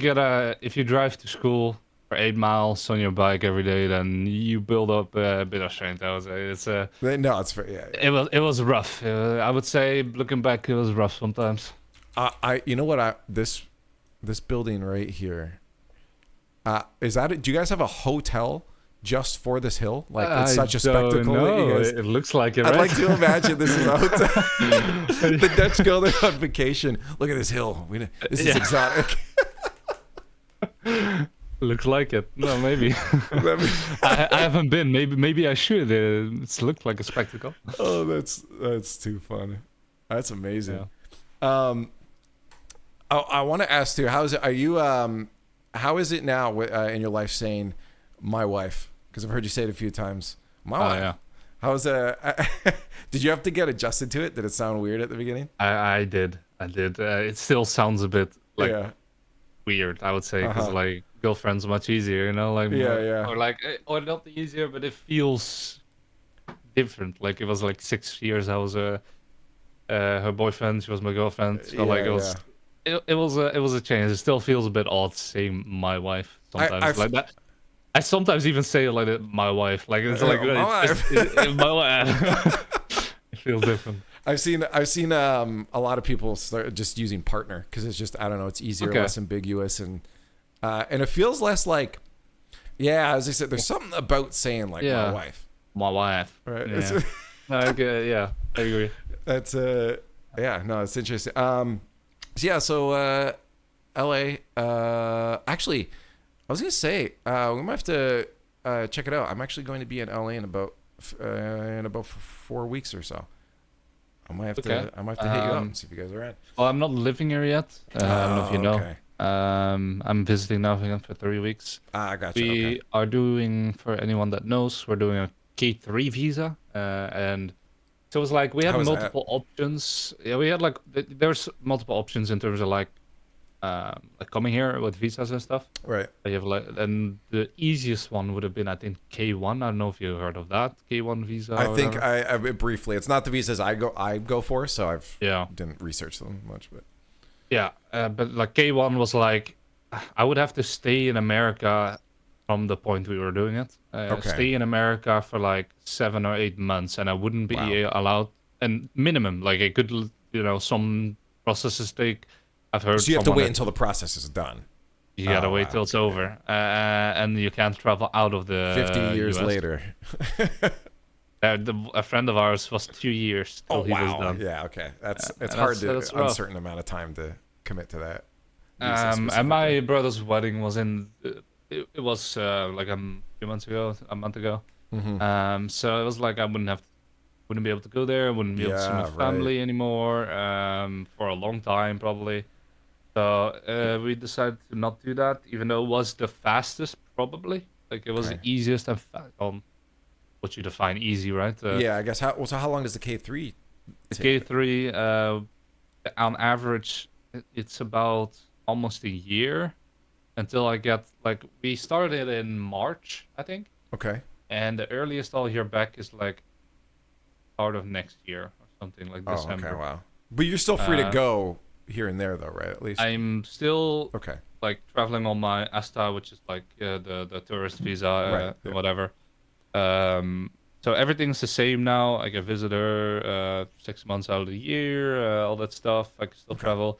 drive to school for 8 miles on your bike every day, then you build up a bit of strength. I would say it's It was rough. I would say, looking back, it was rough sometimes. You know what? This building right here. Is that it? Do you guys have a hotel just for this hill? Like it's such a spectacle. No, it looks like it. I'd right? like to imagine this is a hotel. The Dutch go there on vacation. Look at this hill. This is exotic. Looks like it. No, maybe. I haven't been. Maybe I should. It's looked like a spectacle. Oh, that's too funny. That's amazing. Yeah. I want to ask too. How is it? How is it now in your life saying "my wife"? Because I've heard you say it a few times. My wife. Yeah. How was did you have to get adjusted to it? Did it sound weird at the beginning? I did. It still sounds a bit like weird, I would say, because like girlfriend's much easier, you know, like or like or not easier, but it feels different. Like it was like 6 years I was her boyfriend, she was my girlfriend, so like it was a change. It still feels a bit odd saying my wife sometimes. Like that. I sometimes even say like my wife, like it's like my wife. My wife. It feels different. I've seen a lot of people start just using partner because it's just, I don't know, it's easier, less ambiguous, and it feels less like, as I said, there's something about saying like my wife. My wife. Right. Yeah. Okay, I agree. That's no, it's interesting. So LA, actually, I was gonna say we might have to check it out. I'm actually going to be in LA in about 4 weeks or so. I might have to hit you up and see if you guys are at. Well, I'm not living here yet. I don't know if you know. Okay. I'm visiting now for 3 weeks. I gotcha. We are doing, for anyone that knows, we're doing a K3 visa, and so it's like we have multiple options. Yeah, we had like there's multiple options in terms of like coming here with visas and stuff. Right. You have like, and the easiest one would have been, I think, K1. I don't know if you heard of that K1 visa. I think I briefly. It's not the visas I go for, so didn't research them much, but but like K1 was like I would have to stay in America from the point we were doing it. Stay in America for like 7 or 8 months, and I wouldn't be allowed. And minimum, like it could, some processes take. I've heard. So you have to wait until the process is done. You gotta wait till it's over, and you can't travel out of the 50 years US. Later. A friend of ours was 2 years till he was done. Yeah, okay. It's hard to uncertain amount of time to commit to that. And my brother's wedding was in. It was like a month ago. Mm-hmm. So it was like I wouldn't be able to go there. Wouldn't be able to see my family anymore. For a long time probably. So we decided to not do that, even though it was the fastest, probably. Like it was the easiest and what you define easy, right? I guess. How long does the K3 take? The K3, on average, it's about almost a year until I get, like, we started in March, I think. Okay. And the earliest I'll hear back is like part of next year or something, like December. Okay, wow. But you're still free to go here and there, though, right? At least I'm still like traveling on my ASTA, which is like the tourist visa, whatever. So everything's the same now. I get visitor 6 months out of the year, all that stuff. I can still travel,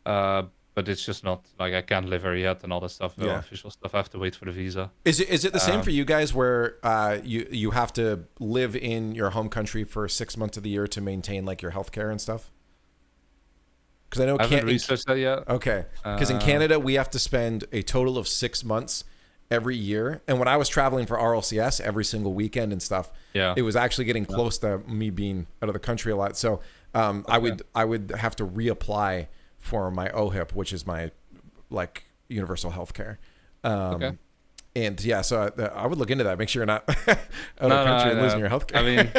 but it's just not like I can't live here yet and all that stuff. Official stuff. I have to wait for the visa. Is it the same for you guys, where you have to live in your home country for 6 months of the year to maintain like your healthcare and stuff? Because I know I haven't researched that yet. Okay, because in Canada we have to spend a total of 6 months every year, and when I was traveling for RLCS every single weekend and stuff, it was actually getting close to me being out of the country a lot. So I would have to reapply for my OHIP, which is my like universal healthcare. And so I would look into that. Make sure you're not out of the country and losing your healthcare. I mean,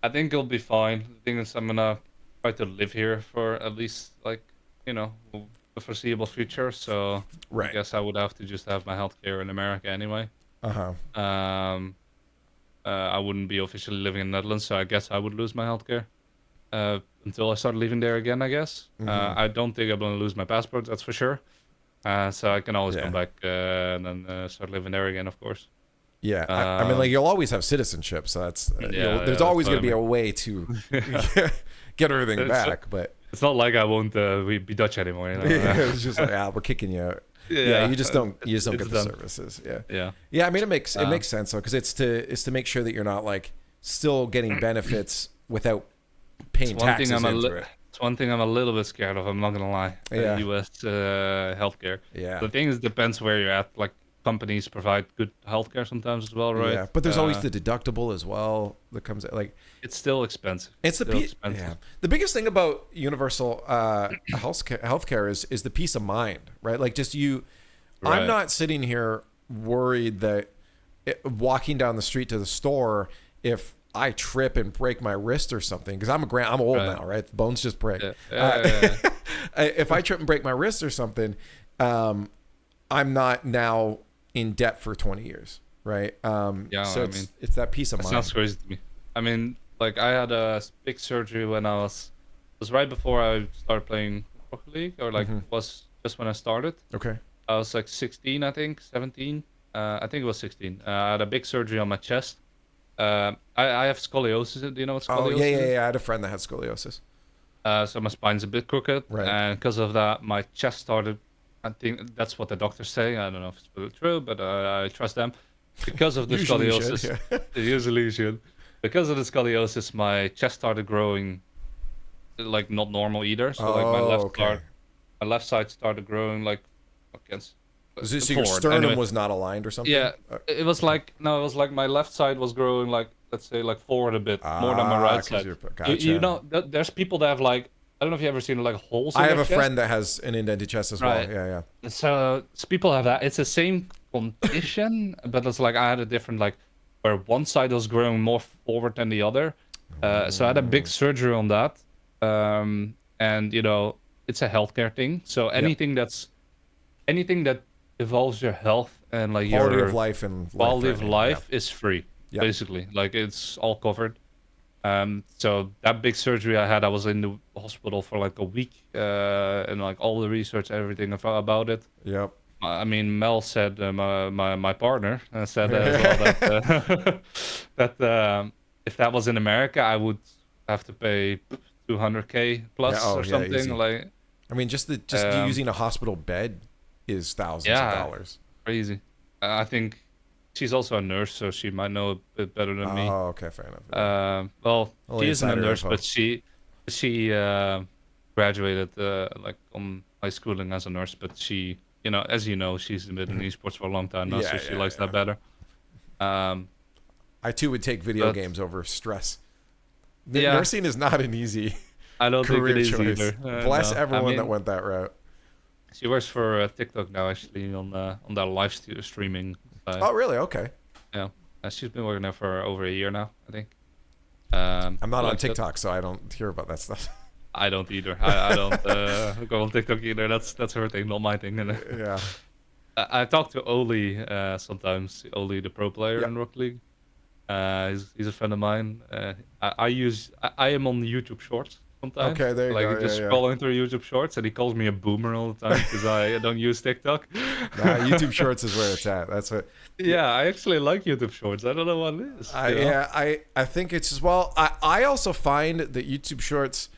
I think it'll be fine. The thing is, I'm gonna try to live here for at least like the foreseeable future. So I guess I would have to just have my healthcare in America anyway. I wouldn't be officially living in the Netherlands, so I guess I would lose my healthcare until I start living there again, I guess. I don't think I'm gonna lose my passport, that's for sure. So I can always come back and then start living there again, of course. Yeah, I mean, like, you'll always have citizenship, so that's there's always going to be a way to get everything back. But it's not like I won't be Dutch anymore. You know? It's just like, we're kicking you out. You just don't get the services. Yeah. I mean, it makes sense though, because it's to make sure that you're not like still getting benefits without paying taxes into it. It's That's one thing I'm a little bit scared of. I'm not gonna lie. Yeah. U.S. Healthcare. Yeah. The thing is, depends where you're at. Like companies provide good healthcare sometimes as well, right? Yeah, but there's always the deductible as well that comes like it's still expensive. it's yeah. The biggest thing about universal healthcare is the peace of mind, right? Like just you, Right. I'm not sitting here worried that walking down the street to the store, if I trip and break my wrist or something, because I'm old now, right? The bones just break. Yeah. If I trip and break my wrist or something, I'm not now in debt for 20 years, right? So it's that peace of mind. Sounds crazy to me. I mean, like I had a big surgery when I was right before I started playing Rocket League, or like was just when I started. Okay. I was like 16, I think, 17. I think it was 16. I had a big surgery on my chest. I have scoliosis. Do you know what scoliosis is? Yeah. I had a friend that had scoliosis. So my spine's a bit crooked, Right. and because of that, my chest started. I think that's what the doctors say. I don't know if it's really true, but I trust them. Because of the scoliosis, usually you should. Because of the scoliosis, my chest started growing, like not normal either. So like my left side started growing like against. So your sternum was not aligned or something? Yeah, it was like my left side was growing like, let's say, like forward a bit more than my right side. Gotcha. You know, there's people that have like, I don't know if you ever seen like holes in I their have a chest. friend that has an indented chest as well. Right. Yeah. So people have that. It's the same condition, but it's like I had a different, like where one side was growing more forward than the other. So I had a big surgery on that. And you know, it's a healthcare thing. So anything that involves your health and like quality your of life and quality of life is free, basically. Like it's all covered. So that big surgery I had, I was in the hospital for like a week, and like all the research, everything about it. Yep. I mean, Mel said, my partner said as well that if that was in America, I would have to pay 200K plus or something. Easy. Like, I mean, just using a hospital bed is thousands of dollars. Crazy. I think she's also a nurse, so she might know a bit better than me. Oh, okay, fair enough. Well, Only she isn't a nurse, info. but she graduated like on high schooling as a nurse, but she, you know, as you know, she's been in esports for a long time now, so she likes that better. I too would take video games over stress. Nursing is not an easy I don't think career it is choice. either. Bless No. everyone I mean, that went that route. She works for TikTok now, actually, on that live streaming. Oh, really? Okay. Yeah, she's been working there for over a year now, I think. I'm not on TikTok, so I don't hear about that stuff. I don't either. I don't go on TikTok either. That's her thing, not my thing. Yeah. I talk to Oli sometimes. Oli, the pro player in Rocket League. He's a friend of mine. I am on YouTube Shorts sometimes. Okay, there you go. Like just scrolling through YouTube Shorts, and he calls me a boomer all the time because I don't use TikTok. YouTube Shorts is where it's at. That's what. Yeah, I actually like YouTube Shorts. I don't know what it is. I think it's as well. I also find that YouTube Shorts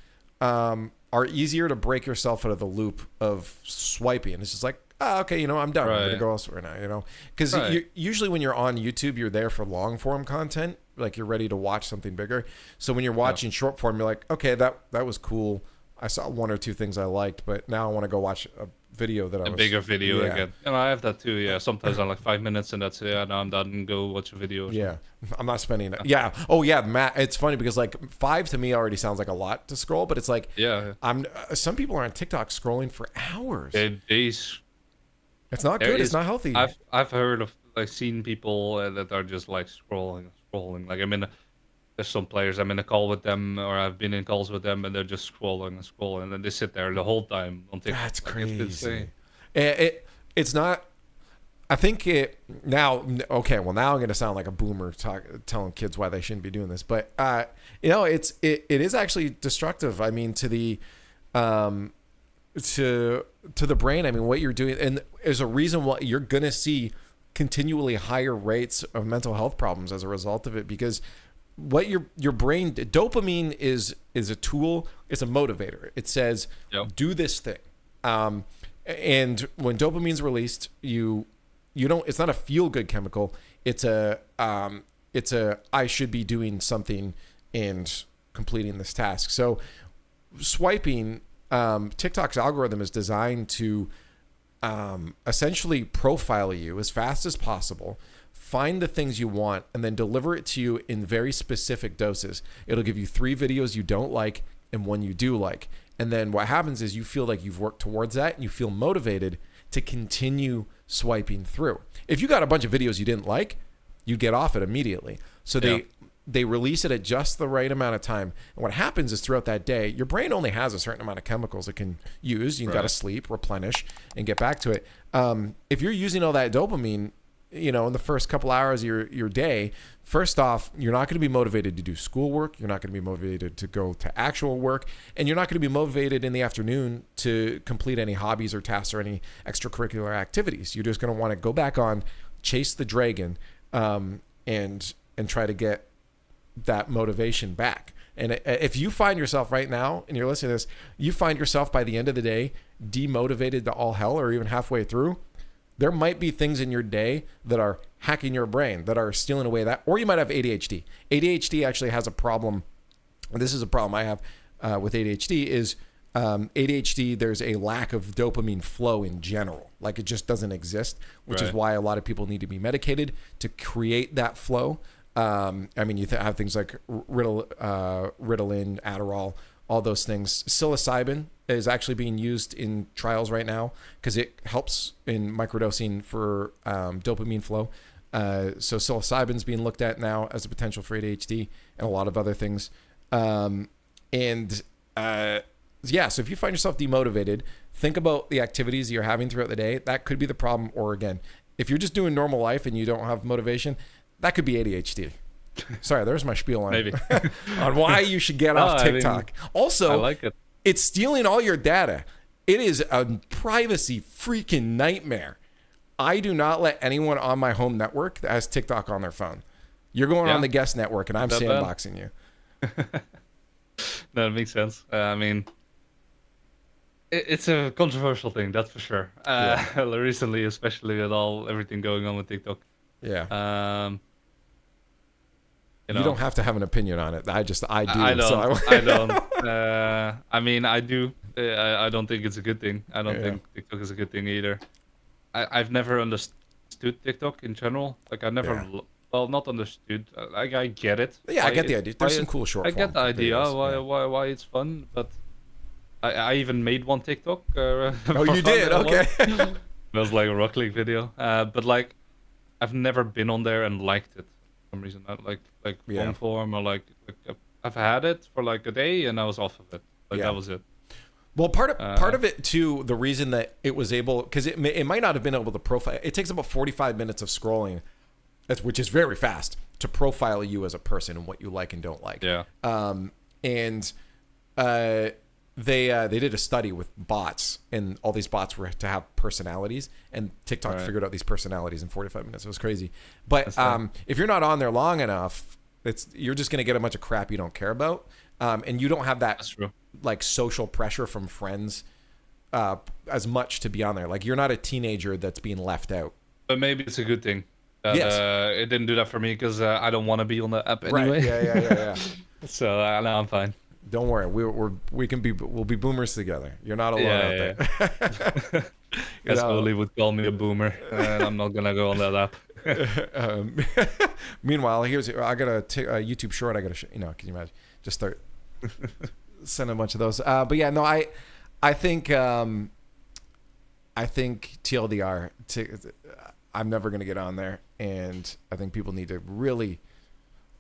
are easier to break yourself out of the loop of swiping. It's just like, okay, I'm done. I'm gonna go elsewhere now. Because usually when you're on YouTube, you're there for long form content. Like you're ready to watch something bigger. So when you're watching short form, you're like, okay, that was cool. I saw one or two things I liked, but now I want to go watch a video that a bigger video again. And I have that too. Yeah, sometimes I'm like 5 minutes, and that's now I'm done and go watch a video. Or I'm not spending it. Yeah. Oh yeah, Matt. It's funny because like 5 to me already sounds like a lot to scroll, but it's like I'm. Some people are on TikTok scrolling for hours. It's not good. It's not healthy. I've heard of seen people that are just like scrolling. Like there's some players I'm in a call with them, or I've been in calls with them, and they're just scrolling, and they sit there the whole time on TikTok. That's crazy. It's not. I think it now. Okay, well now I'm going to sound like a boomer telling kids why they shouldn't be doing this, but it is actually destructive. I mean, to the to the brain. I mean, what you're doing, and there's a reason why you're going to see continually higher rates of mental health problems as a result of it, because what your brain, dopamine is a tool. It's a motivator. It says do this thing, and when dopamine's released, you don't, it's not a feel good chemical. It's a I should be doing something and completing this task. So swiping, TikTok's algorithm is designed to essentially profile you as fast as possible, find the things you want, and then deliver it to you in very specific doses. It'll give you 3 videos you don't like and 1 you do like. And then what happens is you feel like you've worked towards that and you feel motivated to continue swiping through. If you got a bunch of videos you didn't like, you'd get off it immediately. So they release it at just the right amount of time. And what happens is throughout that day, your brain only has a certain amount of chemicals it can use. You've got to sleep, replenish, and get back to it. If you're using all that dopamine, in the first couple hours of your day, first off, you're not going to be motivated to do schoolwork. You're not going to be motivated to go to actual work. And you're not going to be motivated in the afternoon to complete any hobbies or tasks or any extracurricular activities. You're just going to want to go back on, chase the dragon, and try to get that motivation back. And if you find yourself right now, and you're listening to this, you find yourself by the end of the day demotivated to all hell, or even halfway through, there might be things in your day that are hacking your brain, that are stealing away that, or you might have ADHD. ADHD actually has a problem. This is a problem I have with ADHD is ADHD, there's a lack of dopamine flow in general. Like it just doesn't exist, which is why a lot of people need to be medicated to create that flow. You have things like Ritalin, Adderall, all those things. Psilocybin is actually being used in trials right now because it helps in microdosing for dopamine flow. So psilocybin's being looked at now as a potential for ADHD and a lot of other things. So if you find yourself demotivated, think about the activities you're having throughout the day. That could be the problem. Or again, if you're just doing normal life and you don't have motivation, that could be ADHD. Sorry, there's my spiel on Maybe. on why you should get off TikTok. Also, I like it. It's stealing all your data. It is a privacy freaking nightmare. I do not let anyone on my home network that has TikTok on their phone. You're going on the guest network, and I'm sandboxing you. That makes sense. It's a controversial thing, that's for sure. Recently, especially with everything going on with TikTok. Yeah. You don't have to have an opinion on it. I do. I don't. I do. I don't think it's a good thing. I don't think TikTok is a good thing either. I've never understood TikTok in general. Like I never, not understood. Like I get it. Yeah, I get the idea. There's some cool short form. I get the idea why it's fun, but I even made one TikTok. Oh, you did? Okay. It was like a Rocket League video. But like, I've never been on there and liked it. Some reason I like long form or like I've had it for like a day and I was off of it. That was it. Well, part of it too, the reason that it was able, because it might not have been able to profile. It takes about 45 minutes of scrolling, which is very fast, to profile you as a person and what you like and don't like. Yeah. They did a study with bots, and all these bots were to have personalities, and TikTok figured out these personalities in 45 minutes. It was crazy. But if you're not on there long enough, you're just going to get a bunch of crap you don't care about, and you don't have that like social pressure from friends as much to be on there. Like you're not a teenager that's being lleft out. But maybe it's a good thing. It didn't do that for me because I don't want to be on the app anyway. Right. Yeah. So now I'm fine. Don't worry, we'll be boomers together. You're not alone out there. As Oli would call me a boomer, and I'm not gonna go on that app. Meanwhile, I got a YouTube short. I got to can you imagine? Just start sending a bunch of those. But yeah, no, I think TLDR. I'm never gonna get on there, and I think people need to really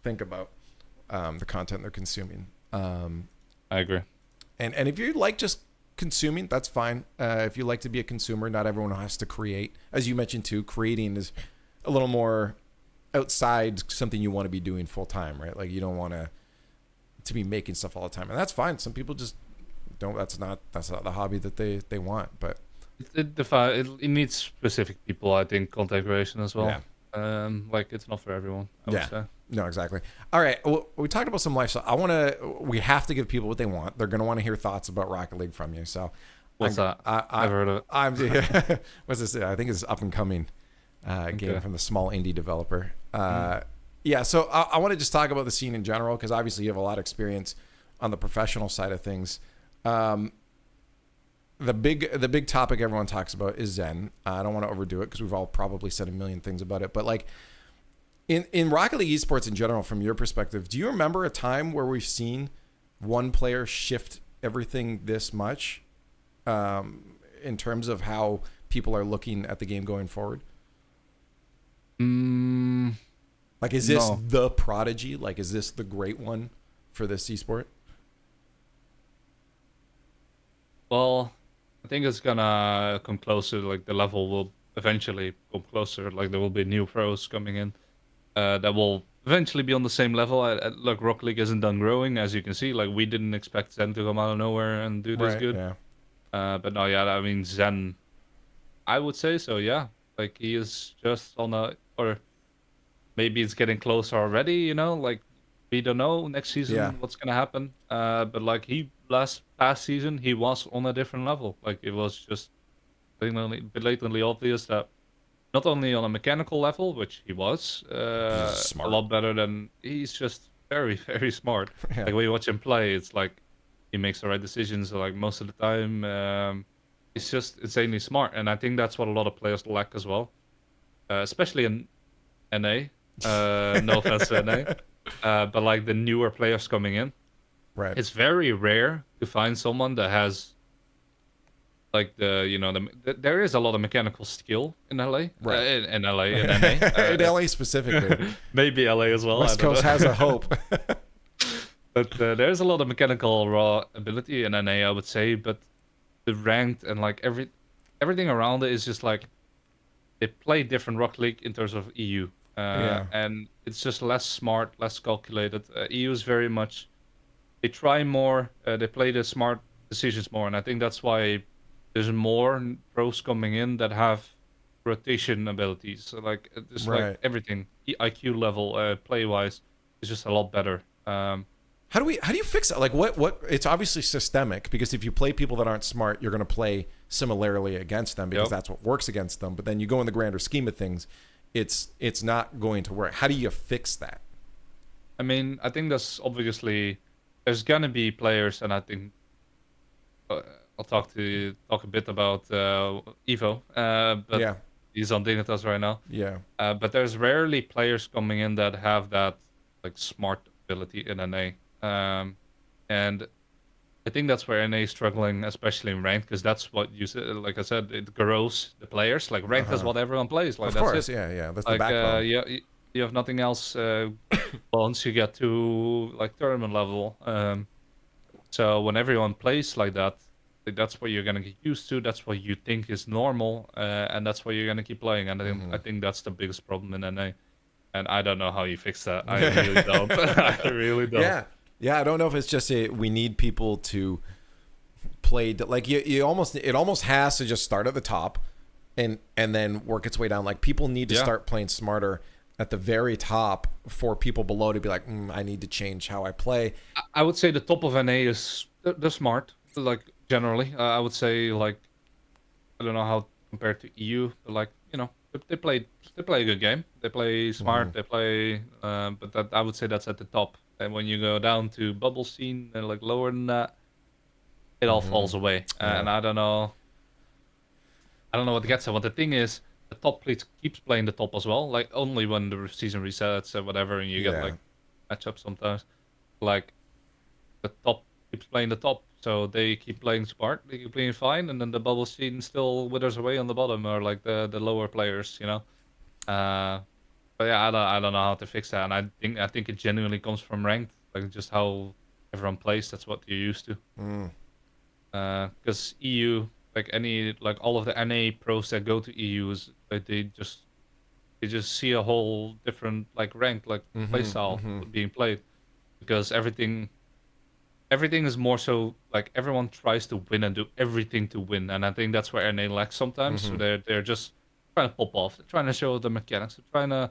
think about the content they're consuming. I agree. And if you like just consuming, that's fine. If you like to be a consumer, not everyone has to create. As you mentioned too, creating is a little more outside something you want to be doing full time, right? Like you don't want to be making stuff all the time, and that's fine. Some people just don't. That's not the hobby that they want. But it needs specific people, I think, content creation as well. Yeah. Like it's not for everyone. I would say. No, exactly. All right. Well, we talked about some lifestyle. We have to give people what they want. They're going to want to hear thoughts about Rocket League from you. So what's that? I've heard of it. What's this? I think it's up and coming game from the small indie developer. Yeah. So I want to just talk about the scene in general, because obviously you have a lot of experience on the professional side of things. The big topic everyone talks about is Zen. I don't want to overdo it because we've all probably said a million things about it. But like in Rocket League esports in general, from your perspective, do you remember a time where we've seen one player shift everything this much in terms of how people are looking at the game going forward? Like, is this the prodigy? Like, is this the great one for this esport? Well, I think it's gonna come closer. Like the level will eventually come closer. Like there will be new pros coming in that will eventually be on the same level. Look, Rocket League isn't done growing, as you can see. Like we didn't expect Zen to come out of nowhere and do this good. Yeah. But no, yeah, I mean Zen, I would say so. Yeah, like he is just on a, or maybe it's getting closer already. You know, like we don't know next season what's gonna happen. But like past season, he was on a different level. Like it was just blatantly obvious that not only on a mechanical level, which he was, a lot better than he's just very, very smart. Yeah. Like when you watch him play, it's like he makes the right decisions like most of the time. He's just insanely smart, and I think that's what a lot of players lack as well, especially in NA. No offense to NA, but like the newer players coming in, right? It's very rare to find someone that has like there is a lot of mechanical skill in LA, right? In LA, in NA, in LA specifically, maybe LA as well. West Coast has a hope. But there's a lot of mechanical raw ability in NA, I would say. But the ranked and like everything around it is just like they play different Rocket League in terms of EU, and it's just less smart, less calculated. EU is very much they try more, they play the smart decisions more, and I think that's why there's more pros coming in that have rotation abilities. So like just like everything, IQ level, play wise, is just a lot better. How do you fix that? Like what it's obviously systemic, because if you play people that aren't smart, you're going to play similarly against them because that's what works against them. But then you go in the grander scheme of things, it's not going to work. How do you fix that? I mean, I think that's obviously there's going to be players, and I think I'll talk a bit about Evo, but he's on Dignitas right now. Yeah. But there's rarely players coming in that have that like smart ability in NA. And I think that's where NA is struggling, especially in ranked, because that's what you said. Like I said, it grows the players. Like ranked is what everyone plays. Like of that's course, it. yeah, that's like, the backbone. You have nothing else once you get to like tournament level. So when everyone plays like that, that's what you're gonna get used to. That's what you think is normal, and that's what you're gonna keep playing. And I think that's the biggest problem in NA. And I don't know how you fix that. I really don't. I really don't. Yeah. I don't know if it's just we need people to play like it almost has to just start at the top, and then work its way down. Like people need to start playing smarter at the very top for people below to be like, I need to change how I play. I would say the top of NA is they're smart. Like generally, I would say like I don't know how compared to EU, but like they play a good game. They play smart. They play, but that I would say that's at the top. And when you go down to bubble scene and like lower than that, it all falls away. And I don't know what gets it. But the thing is, the top keeps playing the top as well. Like only when the season resets or whatever, and you get like matchups sometimes. Like the top keeps playing the top, so they keep playing smart. They keep playing fine, and then the bubble scene still withers away on the bottom, or like the lower players, But yeah, I don't know how to fix that, and I think it genuinely comes from ranked, like just how everyone plays. That's what you're used to. Because EU, like all of the NA pros that go to EU is like they just see a whole different like rank, like play style being played, because everything is more so like everyone tries to win and do everything to win, and I think that's where NA lacks sometimes. So they're just trying to pop off, they're trying to show the mechanics, they're trying to.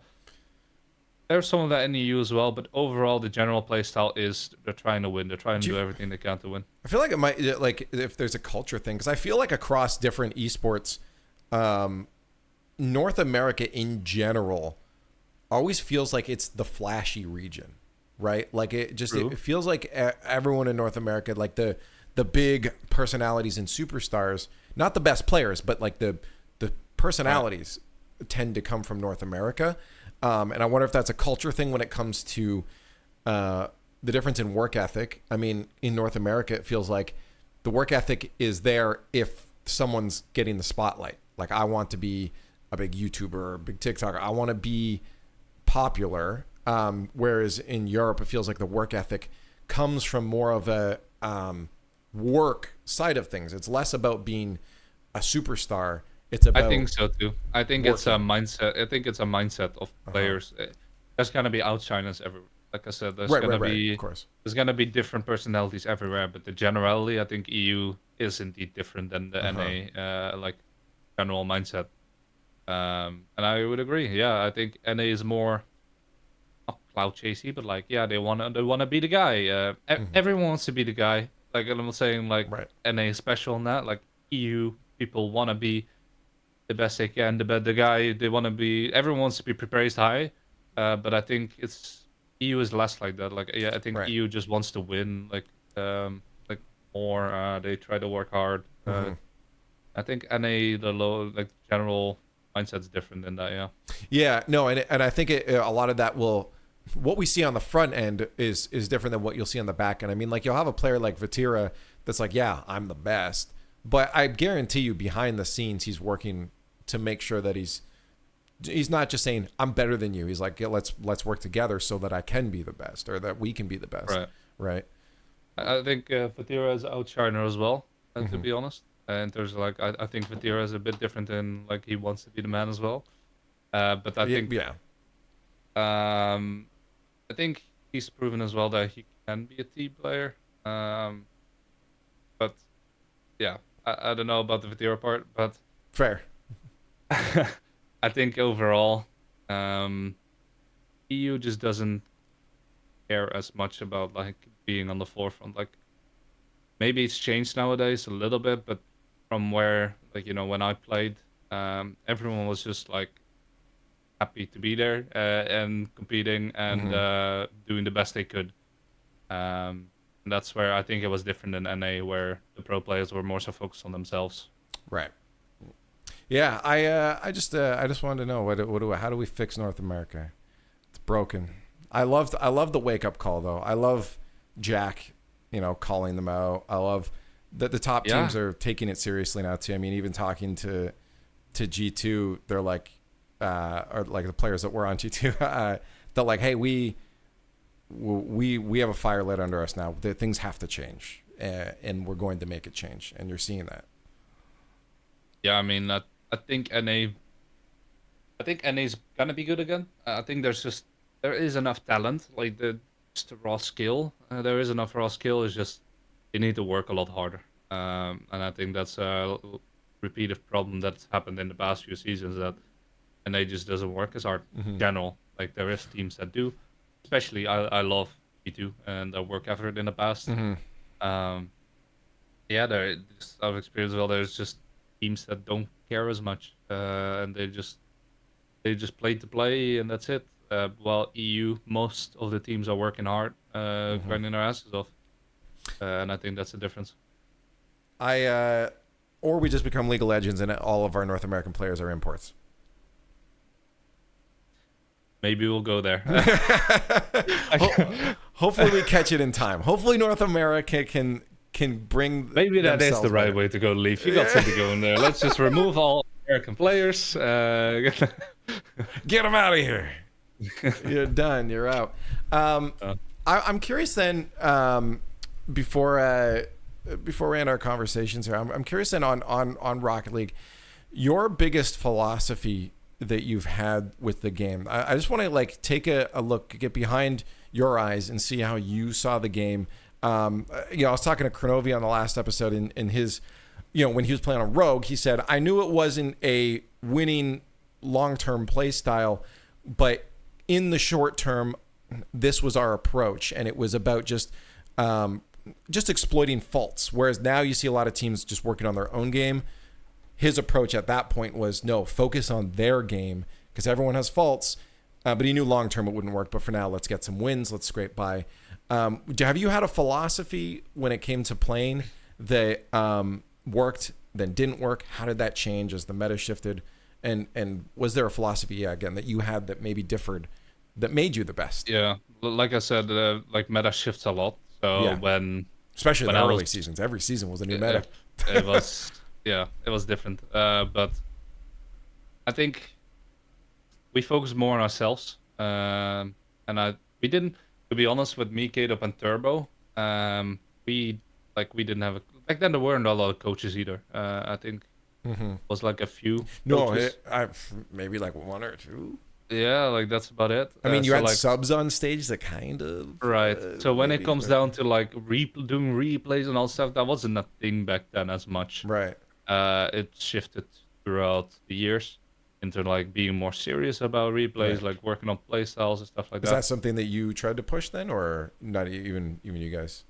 There's some of that in EU as well, but overall the general play style is they're trying to win. They're trying to do everything they can to win. I feel like it might, like if there's a culture thing, because I feel like across different esports, North America in general always feels like it's the flashy region, right? Like it feels like everyone in North America, like the the big personalities and superstars, not the best players, but like the personalities tend to come from North America. And I wonder if that's a culture thing when it comes to the difference in work ethic. I mean, in North America, it feels like the work ethic is there if someone's getting the spotlight. Like, I want to be a big YouTuber or a big TikToker. I want to be popular. Whereas in Europe, it feels like the work ethic comes from more of a work side of things. It's less about being a superstar. It's about. I think so too. I think working. it's a mindset. I think it's a mindset of players. There's gonna be outshiners everywhere. Like I said, there's gonna be of course. There's gonna be different personalities everywhere. But the generality, I think EU is indeed different than the NA like general mindset. And I would agree. Yeah, I think NA is more not cloud chasey, but like they wanna be the guy. Everyone wants to be the guy. Like I'm not saying like NA is special in that. Like EU people wanna be the best they can, the guy they want to be. Everyone wants to be praised high, but I think EU is less like that. Like I think EU just wants to win. Like more. They try to work hard. I think NA the low like general mindset's different than that. Yeah. Yeah. No, and I think a lot of that what we see on the front end is different than what you'll see on the back end. I mean, like you'll have a player like Vatira that's like, yeah, I'm the best, but I guarantee you behind the scenes he's working to make sure that he's not just saying I'm better than you. He's like, yeah, let's work together so that I can be the best or that we can be the best. Right. I think Vatira is outshiner as well, to be honest. And there's like I think Vatira is a bit different in like he wants to be the man as well. But I think I think he's proven as well that he can be a team player. But yeah, I don't know about the Vatira part, but fair. I think overall, EU just doesn't care as much about like being on the forefront. Like maybe it's changed nowadays a little bit, but from where like when I played, everyone was just like happy to be there and competing and doing the best they could. And that's where I think it was different in NA, where the pro players were more so focused on themselves. Right. Yeah, I just wanted to know how do we fix North America? It's broken. I love the wake up call though. I love Jack, calling them out. I love that the top teams are taking it seriously now too. I mean, even talking to G2, they're like, or like the players that were on G2, they're like, hey, we have a fire lit under us now. Things have to change, and we're going to make it change, and you're seeing that. Yeah, I mean, I think NA's gonna be good again. I think there is enough talent, like just the raw skill. There is enough raw skill. It's just you need to work a lot harder. And I think that's a repeated problem that's happened in the past few seasons, that NA just doesn't work as hard. General, like there is teams that do. Especially, I love P2 and their work effort in the past. There just out of experience. Well, there's just teams that don't care as much, and they just play to play, and that's it. While EU, most of the teams are working hard, grinding their asses off, and I think that's the difference. Or we just become League of Legends, and all of our North American players are imports. Maybe we'll go there. Hopefully, we catch it in time. Hopefully, North America can bring. Maybe that is the right way to go, Leaf. You got something going there. Let's just remove all American players. Get them out of here. You're done. You're out. I'm curious then. Before we end our conversations here, I'm curious then on Rocket League, your biggest philosophy that you've had with the game. I just want to like take a look, get behind your eyes, and see how you saw the game. I was talking to Kronovi on the last episode, in his, when he was playing on Rogue, he said, I knew it wasn't a winning long-term play style, but in the short term, this was our approach, and it was about just exploiting faults. Whereas now you see a lot of teams just working on their own game. His approach at that point was, no, focus on their game, because everyone has faults, but he knew long-term it wouldn't work. But for now, let's get some wins. Let's scrape by. Have you had a philosophy when it came to playing they worked, then didn't work? How did that change as the meta shifted? And was there a philosophy, again, that you had that maybe differed, that made you the best? Yeah, like I said, like meta shifts a lot. So especially when in the early seasons, every season was a new meta. It was it was different. But I think we focused more on ourselves, and we didn't. To be honest, with me, K-Dub, and Turbo, we didn't have back then. There weren't a lot of coaches either. I think it was like a few. No, maybe like one or two. Yeah, like that's about it. I mean, you had subs on stage that kind of right. So when it comes down to like doing replays and all stuff, that wasn't a thing back then as much. Right. It shifted throughout the years into like being more serious about replays, like working on play styles and stuff like that. Is that something that you tried to push then, or not even you guys?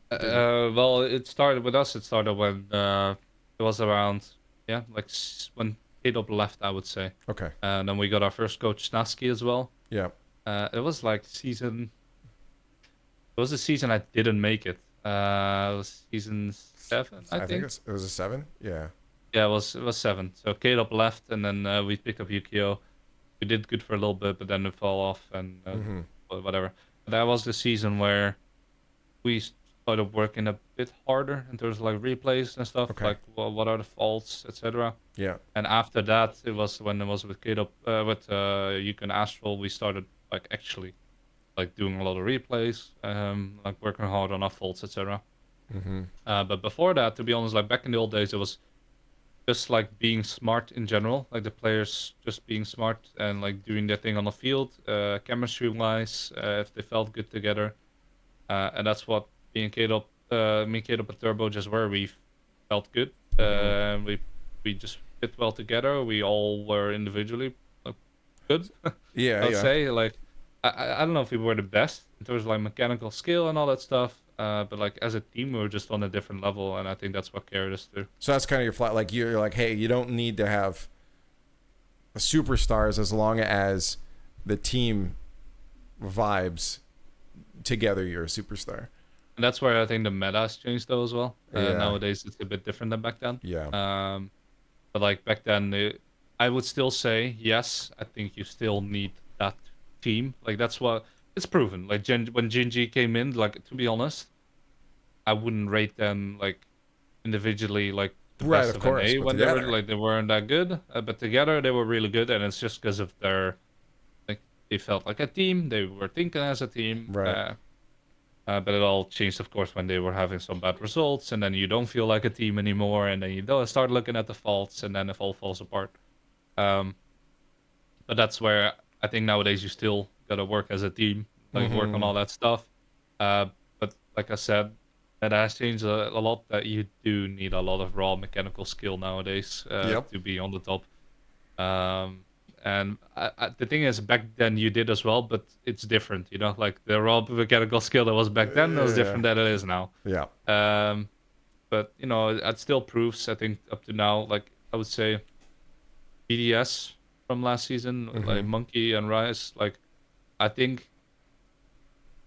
Well, it started with us. It started when it was around when K-Dub left, I would say. Okay. And then we got our first coach, Snaski, as well. Yeah. It was like season. It was a season I didn't make it. It was season 7, I think. It was a 7. Yeah. Yeah, it was 7. So K-Dub left, and then we picked up Yukio. We did good for a little bit, but then it fell off and whatever. But that was the season where we started working a bit harder in terms of like replays and stuff. Okay. Like what are the faults, etc. Yeah. And after that, it was when it was with K-Dub, with Yuko and Astral, we started like actually like doing a lot of replays, like working hard on our faults, etc. But before that, to be honest, like back in the old days, it was just like being smart in general, like the players just being smart and like doing their thing on the field, chemistry wise, if they felt good together. And that's what me and K-Dub and Turbo just were. We felt good. We just fit well together. We all were individually good. Yeah, I'd say like I don't know if we were the best in terms of like mechanical skill and all that stuff. But like as a team, we were just on a different level, and I think that's what carried us through. So that's kind of your flat. Like you're like, hey, you don't need to have superstars as long as the team vibes together. You're a superstar. And that's where I think the meta has changed though as well. Nowadays, it's a bit different than back then. Yeah. But like back then, I would still say yes. I think you still need that team. Like that's what. It's proven. Like when Gingy came in, like to be honest, I wouldn't rate them like individually like the best of NA when they weren't that good. But together they were really good, and it's just because of their like they felt like a team. They were thinking as a team. Right. But it all changed, of course, when they were having some bad results, and then you don't feel like a team anymore, and then you start looking at the faults, and then it all falls apart. But that's where I think nowadays you still gotta work as a team, like work on all that stuff. But like I said, that has changed a lot. That you do need a lot of raw mechanical skill nowadays to be on the top. And the thing is, back then you did as well, but it's different, you know. Like the raw mechanical skill that was back then was different than it is now. Yeah. But you know, it still proves. I think up to now, like I would say, BDS from last season, like Monkey and Rise, like I think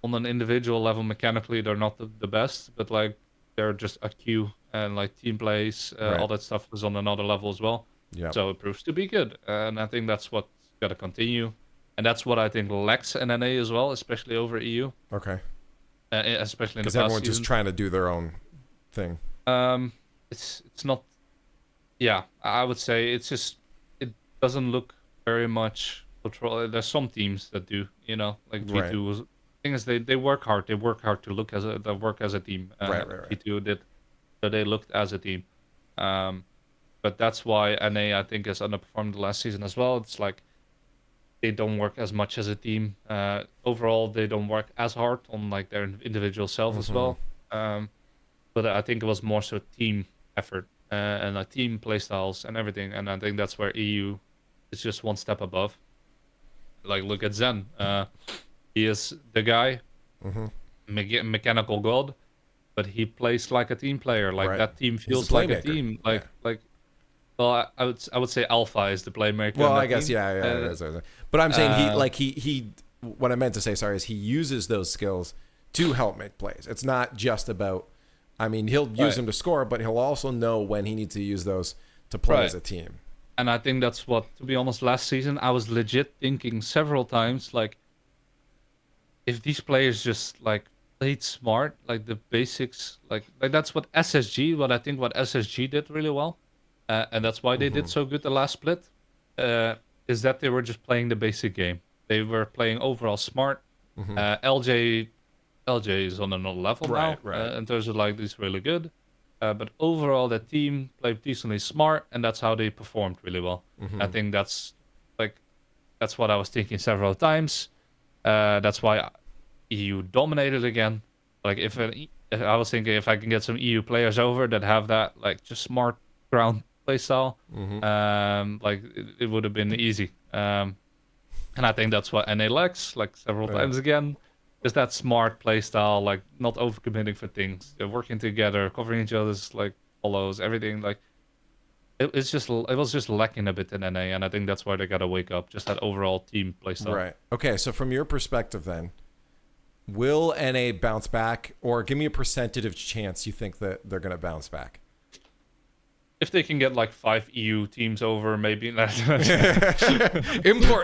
on an individual level mechanically they're not the best, but like they're just a queue and like team plays, all that stuff is on another level as well. Yeah. So it proves to be good, and I think that's what's got to continue, and that's what I think lacks in NA as well, especially over EU. Okay. Especially in the past everyone's season. just trying to do their own thing. It's not. Yeah, I would say it's just it doesn't look very much control. There's some teams that do, you know, like G2 was. Thing is, they work hard. They work hard to look they work as a team. Right. G2 did, so they looked as a team. But that's why NA I think has underperformed the last season as well. It's like they don't work as much as a team. Overall, they don't work as hard on like their individual self as well. But I think it was more so team effort and like team playstyles and everything. And I think that's where EU is just one step above. Like look at Zen. He is the guy, mechanical god, but he plays like a team player. Like that team feels like a team. Well, I would say Alpha is the playmaker. Well, I guess but I'm saying he what I meant to say, sorry, is he uses those skills to help make plays. It's not just about I mean, he'll use them to score, but he'll also know when he needs to use those to play as a team. And I think that's what, to be honest, last season I was legit thinking several times, like, if these players just like played smart, like the basics, like that's what SSG did really well, and that's why they did so good the last split, is that they were just playing the basic game. They were playing overall smart. LJ is on another level now, in terms of like he's really good. But overall, the team played decently smart, and that's how they performed really well. I think that's what I was thinking several times. That's why EU dominated again. Like if I was thinking if I can get some EU players over that have that like just smart ground playstyle, like it would have been easy. And I think that's what NA lacks, like several times again. Is that smart playstyle, like not overcommitting for things. They're working together, covering each other's like follows, everything. Like it was just lacking a bit in NA, and I think that's why they gotta wake up. Just that overall team playstyle. Right. Okay. So from your perspective, then, will NA bounce back, or give me a percentage of chance you think that they're gonna bounce back? If they can get like 5 EU teams over, maybe. Import.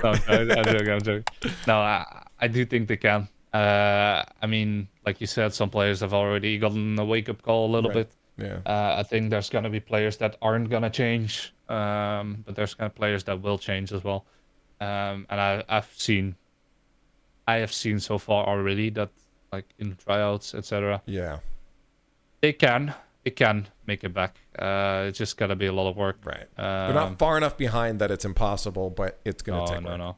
No, I'm joking. No, I do think they can. I mean, like you said, some players have already gotten a wake-up call a little bit. Yeah. I think there's going to be players that aren't going to change, but there's kind of players that will change as well. And I have seen so far already that, like in the tryouts, etc. Yeah. They can make it back. It's just got to be a lot of work. Right. We're not far enough behind that it's impossible, but it's going to take work. No.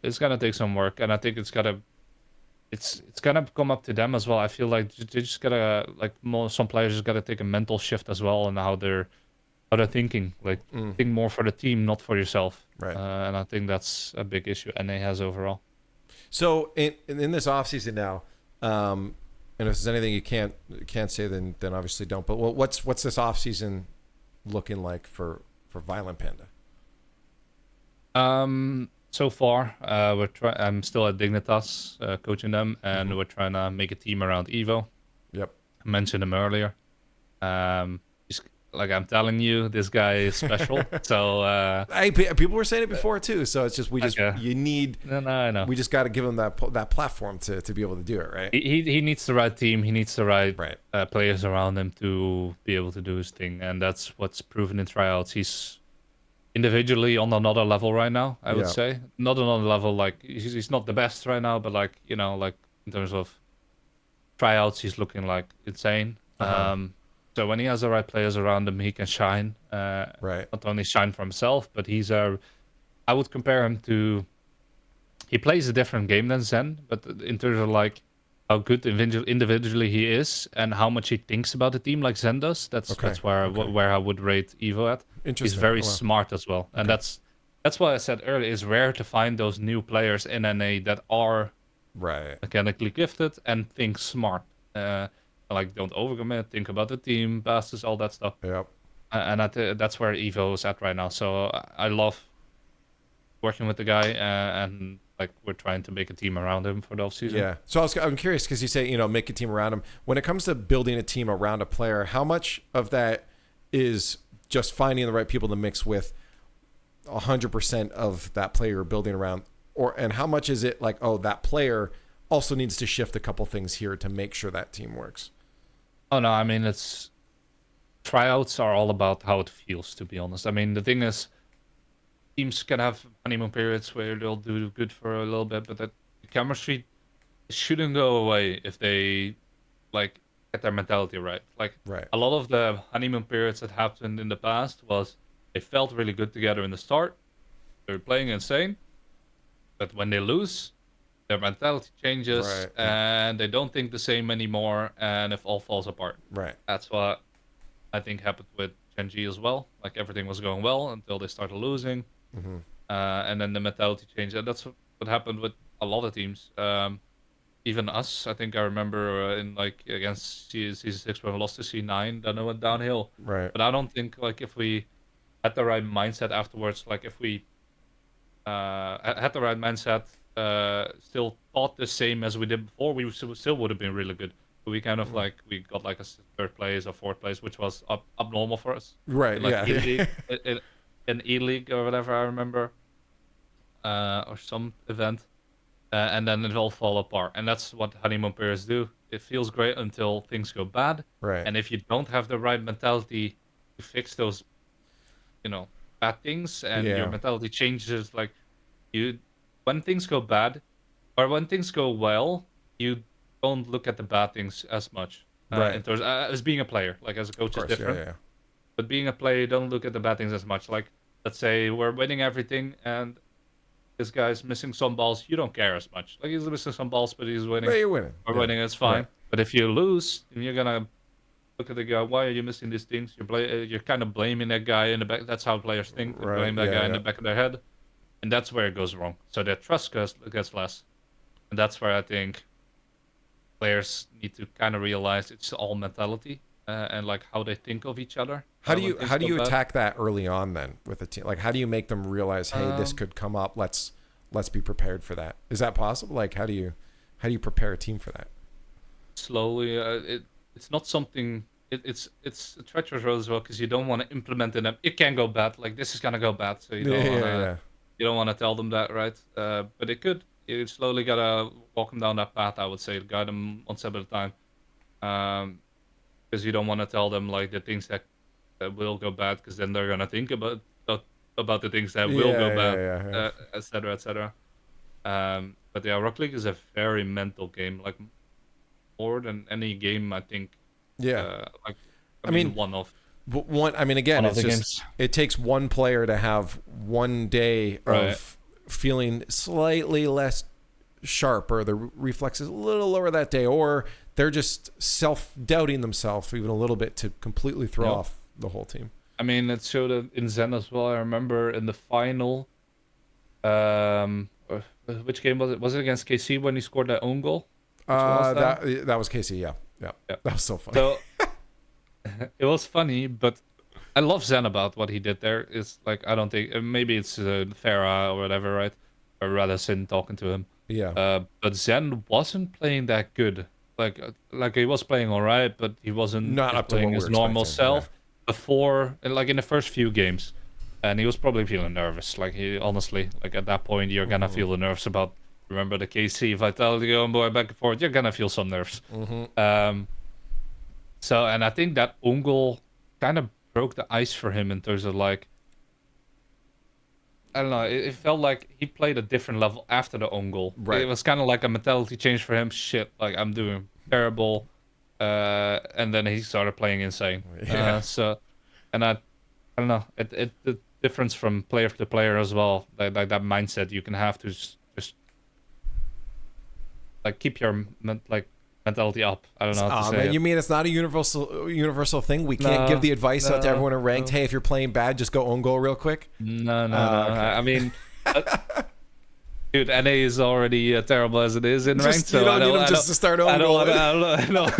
It's going to take some work, and I think it's gonna come up to them as well. I feel like they just gotta some players just gotta take a mental shift as well, and how they're thinking. Like think more for the team, not for yourself. Right. And I think that's a big issue NA has overall. So in this off season now, and if there's anything you can't say, then obviously don't. But what's this off season looking like for Violent Panda? So far, I'm still at Dignitas, coaching them, and we're trying to make a team around Evo. Yep. I mentioned him earlier. Like I'm telling you, this guy is special. So people were saying it before too. So it's just you need. No, I know. We just got to give him that platform to be able to do it, right? He needs the right team. He needs the right players around him to be able to do his thing, and that's what's proven in tryouts. He's individually on another level right now. I would say not another level. Like he's not the best right now, but like like in terms of tryouts, he's looking like insane. So when he has the right players around him, he can shine. Not only shine for himself, but I would compare him to. He plays a different game than Zen, but in terms of like how good individually he is and how much he thinks about the team, like Zen does. That's where I would rate Evo at. He's very smart as well, and that's why I said earlier. It's rare to find those new players in NA that are mechanically gifted and think smart. Like don't overcommit, think about the team, passes, all that stuff. Yep. And that's where Evo is at right now. So I love working with the guy, and like we're trying to make a team around him for the offseason. Yeah. So I'm curious because you say make a team around him. When it comes to building a team around a player, how much of that is just finding the right people to mix with 100% of that player you're building around, and how much is it like that player also needs to shift a couple things here to make sure that team works? Oh no, I mean tryouts are all about how it feels, to be honest. I mean the thing is, teams can have honeymoon periods where they'll do good for a little bit, but the chemistry shouldn't go away if they like get their mentality right. Like a lot of the honeymoon periods that happened in the past was they felt really good together in the start. They were playing insane, but when they lose, their mentality changes and they don't think the same anymore, and it all falls apart. Right. That's what I think happened with Gen.G as well. Like everything was going well until they started losing, and then the mentality changed. And that's what happened with a lot of teams. Even us, I think I remember in like against Season 6 when we lost to C9, then it went downhill. Right. But I don't think like if we had the right mindset afterwards, like if we had the right mindset, still thought the same as we did before, we still would have been really good. We kind of like we got like a third place or fourth place, which was abnormal for us. Right. Like Yeah. E-League, in E-League or whatever I remember, or some event, and then it all fall apart. And that's what honeymoon periods do. It feels great until things go bad, Right. and if you don't have the right mentality to fix those, bad things, and your mentality changes, like you, when things go bad, or when things go well, you don't look at the bad things as much. Right. In terms as being a player, like as a coach is different. Yeah. But being a player, you don't look at the bad things as much. Like, let's say we're winning everything, and this guy's missing some balls. You don't care as much. Like, he's missing some balls, but he's winning. But you're winning. We're winning, it's fine. Right. But if you lose, then you're gonna look at the guy. Why are you missing these things? You're kind of blaming that guy in the back. That's how players think. They blame that guy in the back of their head, and that's where it goes wrong. So their trust gets less, and that's where I think players need to kind of realize it's all mentality. And like how they think of each other. How do you attack that early on then with a team? Like, how do you make them realize, hey, this could come up. Let's be prepared for that. Is that possible? Like, how do you prepare a team for that? Slowly. It's not something. It's a treacherous road as well, because you don't want to implement in them. It can go bad. Like, this is gonna go bad, so you don't want to tell them that, right? But it could. You slowly gotta walk them down that path. I would say, guide them one step at a time. Because you don't want to tell them like the things that will go bad, because then they're gonna think about the things that will go bad, etc., etc. But yeah, Rocket League is a very mental game, like more than any game, I think. Yeah, I mean, one of. But again, it's just it takes one player to have one day of feeling slightly less sharp, or the reflexes a little lower that day, or they're just self-doubting themselves even a little bit to completely throw off the whole team. I mean, it showed it in Zen as well. I remember in the final, which game was it? Was it against KC when he scored that own goal? That was KC, yeah. That was so funny. So it was funny, but I love Zen about what he did there. It's like, I don't think, maybe it's Farah or whatever, right? Or rather Sin talking to him. Yeah. But Zen wasn't playing that good. Like he was playing all right, but he wasn't not up playing to his normal self before, like in the first few games. And he was probably feeling nervous. Like, he honestly, like at that point, you're gonna feel the nerves about. Remember the KC Vitality going boy back and forth. You're gonna feel some nerves. So, and I think that own goal kind of broke the ice for him in terms of, like, I don't know. It felt like he played a different level after the own goal. Right. It was kind of like a mentality change for him. Shit, like, I'm doing terrible. And then he started playing insane. Yeah. And I don't know. The difference from player to player as well. Like that mindset you can have to just like keep your mentality up. I don't know how to say it. You mean it's not a universal thing? We can't give the advice out to everyone in ranked. Hey, if you're playing bad, just go own goal real quick. No. Okay. I mean, dude, NA is already terrible as it is in ranked. So you don't need them just to start own goal. I don't.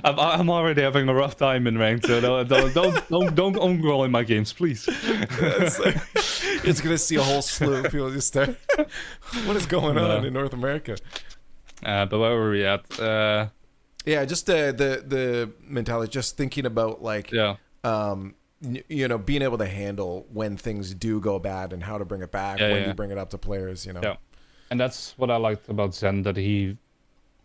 I'm already having a rough time in ranked. So don't own goal in my games, please. It's gonna see a whole slew of people just start. What is going on in North America? But where were we at? Just the mentality, just thinking about like, being able to handle when things do go bad and how to bring it back when you bring it up to players, Yeah, and that's what I liked about Zen, that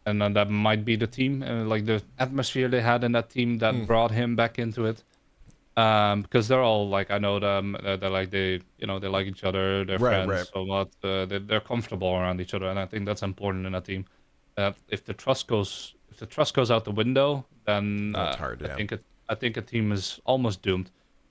that might be the team, and like the atmosphere they had in that team that brought him back into it. Because they're all like, I know them, they like each other, they're friends, so what, they're comfortable around each other, and I think that's important in a team. If the trust goes out the window, then that's hard. I think a team is almost doomed.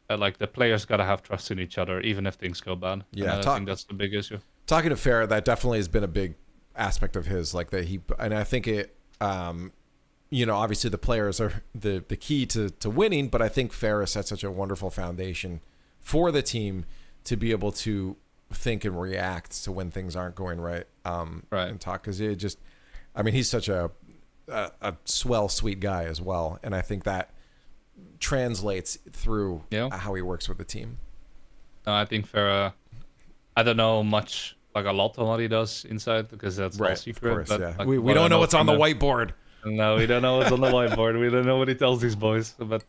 Like, the players gotta have trust in each other, even if things go bad. Yeah, I think that's the big issue. Talking to Farah, that definitely has been a big aspect of his, like that and I think it. Obviously the players are the key to winning, but I think Farah set such a wonderful foundation for the team to be able to think and react to when things aren't going right. And talk, because it just, he's such a swell, sweet guy as well, and I think that translates through how he works with the team. I think Farah, I don't know much, like a lot on what he does inside, because that's all secret. Of course, but we don't know what's on the whiteboard. No, we don't know what's on the whiteboard. We don't know what he tells these boys. But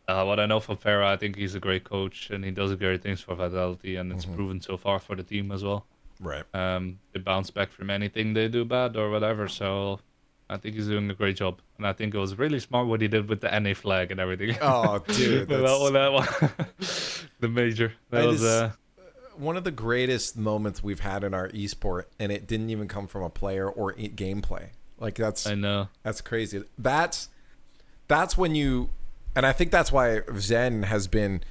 what I know from Farah, I think he's a great coach and he does great things for Vitality, and it's proven so far for the team as well. Right. They bounce back from anything they do bad or whatever. So I think he's doing a great job, and I think it was really smart what he did with the NA flag and everything. Oh, dude, that one. The major. That was one of the greatest moments we've had in our esport, and it didn't even come from a player or gameplay. Like I know. That's crazy. That's when you, and I think that's why Zen has been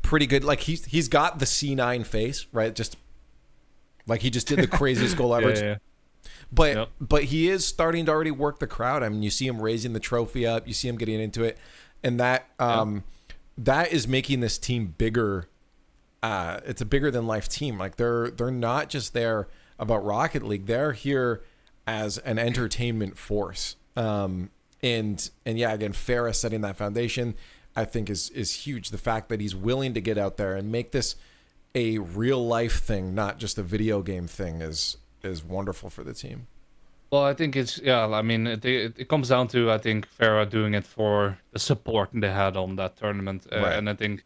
pretty good. Like he's got the C9 face, right? Just like he just did the craziest goal ever. Yeah. But he is starting to already work the crowd. I mean, you see him raising the trophy up, you see him getting into it, and that is making this team bigger. It's a bigger than life team. Like they're not just there about Rocket League. They're here as an entertainment force. And yeah, again, Farah setting that foundation, I think is huge. The fact that he's willing to get out there and make this a real life thing, not just a video game thing, is wonderful for the team. Well, I think it comes down to, I think, Farah doing it for the support they had on that tournament. Right. And I think,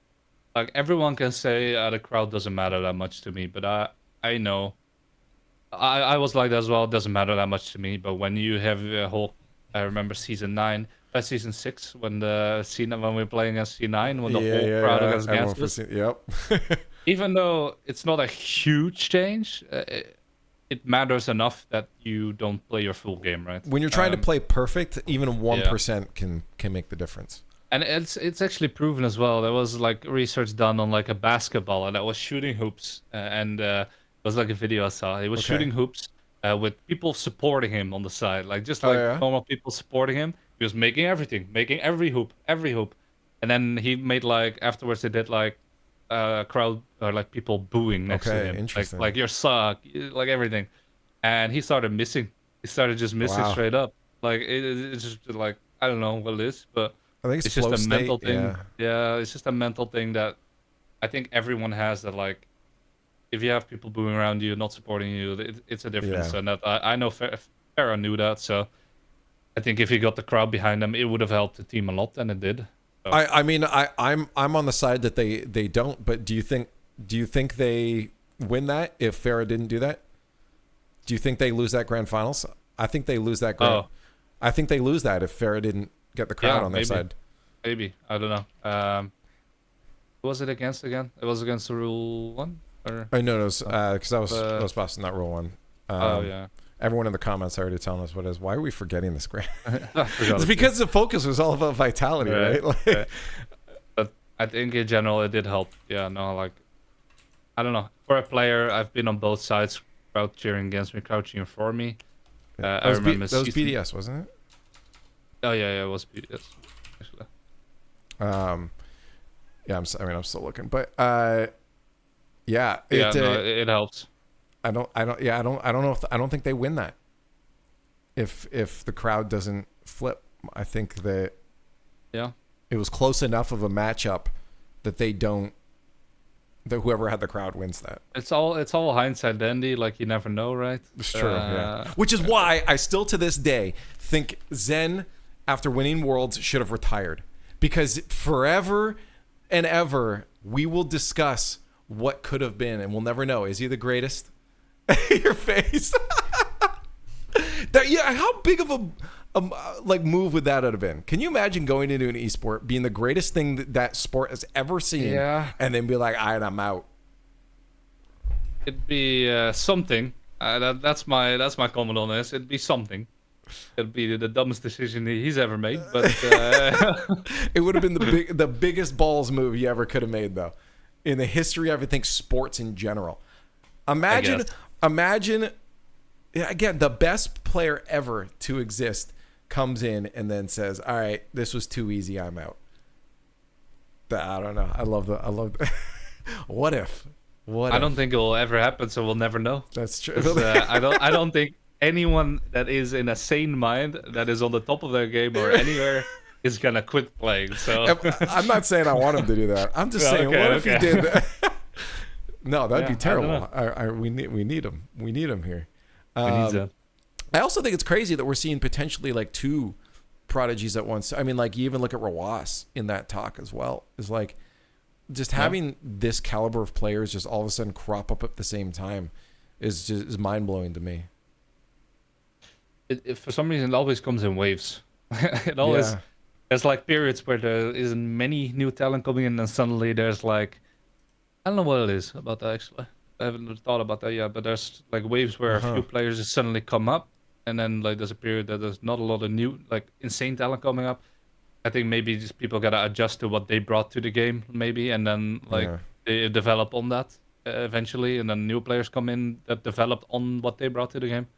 like, everyone can say the crowd doesn't matter that much to me, but I know. I was like that as well. It doesn't matter that much to me, but when you have a whole, I remember season 6 when we were playing against C9, when the whole crowd against us. Yep. Even though it's not a huge change, it matters enough that you don't play your full game, right? When you're trying to play perfect, even 1% can make the difference. And it's actually proven as well. There was like research done on like a basketballer that was shooting hoops, and it was like a video I saw. He was shooting hoops with people supporting him on the side, like just normal people supporting him. He was making every hoop, and then he made like afterwards they did like crowd or like people booing next to him, interesting. like you suck, like everything, and he started missing. He started just missing straight up. Like it's just like I don't know what it is, but I think it's just a mental thing. Yeah, it's just a mental thing that I think everyone has. That like if you have people booing around you, not supporting you, it's a difference. And that I know Farah knew that, so I think if he got the crowd behind him, it would have helped the team a lot, and it did. So. I'm on the side that they don't. But do you think they win that if Farah didn't do that? Do you think they lose that grand finals? I think they lose that grand. I think they lose that if Farah didn't get the crowd on their side. Maybe, I don't know. Who was it against again? It was against the Rule 1? Or? No, it was because I was passing that Rule 1. Yeah. Everyone in the comments already telling us what it is. Why are we forgetting this grand? It's it's because the focus was all about Vitality, right? Right. But I think in general it did help. Yeah, no, like I don't know. For a player, I've been on both sides. Crowd cheering against me, crowd cheering for me. I remember that was BDS, wasn't it? Oh yeah, it was BDS. Actually. Yeah, I'm still looking, but it helps. I don't know I don't think they win that. If the crowd doesn't flip, I think that it was close enough of a matchup that that whoever had the crowd wins that. It's all hindsight, Dandy. Like you never know, right? It's true. Yeah. Which is why I still to this day think Zen, after winning Worlds, should have retired, because forever and ever we will discuss what could have been, and we'll never know. Is he the greatest? Your face. How big of a move would that have been? Can you imagine going into an esport, being the greatest thing that sport has ever seen, and then be like, all right, I'm out? It'd be something. That's my comment on this. It'd be something. It'd be the dumbest decision he's ever made, but it would have been the biggest balls move he ever could have made, though, in the history of, I think, sports in general. Imagine, again, the best player ever to exist comes in and then says, all right, this was too easy, I'm out. I don't know. I love what if? I don't think it will ever happen, so we'll never know. That's true. I don't think anyone that is in a sane mind, that is on the top of their game or anywhere, is gonna quit playing. So I'm not saying I want him to do that. I'm just saying, what if he did that? No, that'd be terrible. We need him. We need him here. We need that. I also think it's crazy that we're seeing potentially like 2 prodigies at once. I mean, like you even look at Rawas in that talk as well. Is like just having this caliber of players just all of a sudden crop up at the same time is mind blowing to me. For some reason, it always comes in waves. It always there's like periods where there isn't many new talent coming in, and suddenly there's like I don't know what it is about that actually. I haven't thought about that yet, but there's like waves where a few players just suddenly come up, and then like there's a period that there's not a lot of new like insane talent coming up. I think maybe just people gotta adjust to what they brought to the game, maybe, and then like they develop on that eventually, and then new players come in that developed on what they brought to the game.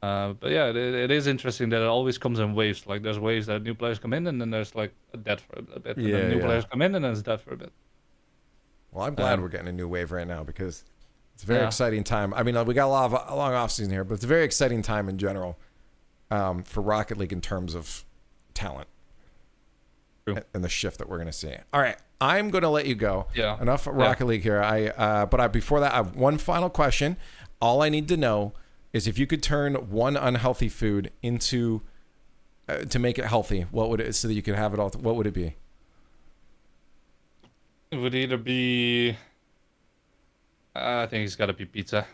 But yeah, it is interesting that it always comes in waves. Like there's waves that new players come in, and then there's like a dead for a bit, and then new players come in, and then it's dead for a bit. Well, I'm glad we're getting a new wave right now because it's a very exciting time. I mean, we got a long off season here, but it's a very exciting time in general for Rocket League in terms of talent. True. And the shift that we're going to see. All right, I'm going to let you go. Yeah. Enough Rocket League here. Before that, I have one final question. All I need to know is if you could turn one unhealthy food into to make it healthy, what would it so that you could have it all? What would it be? It would either be. I think it's got to be pizza.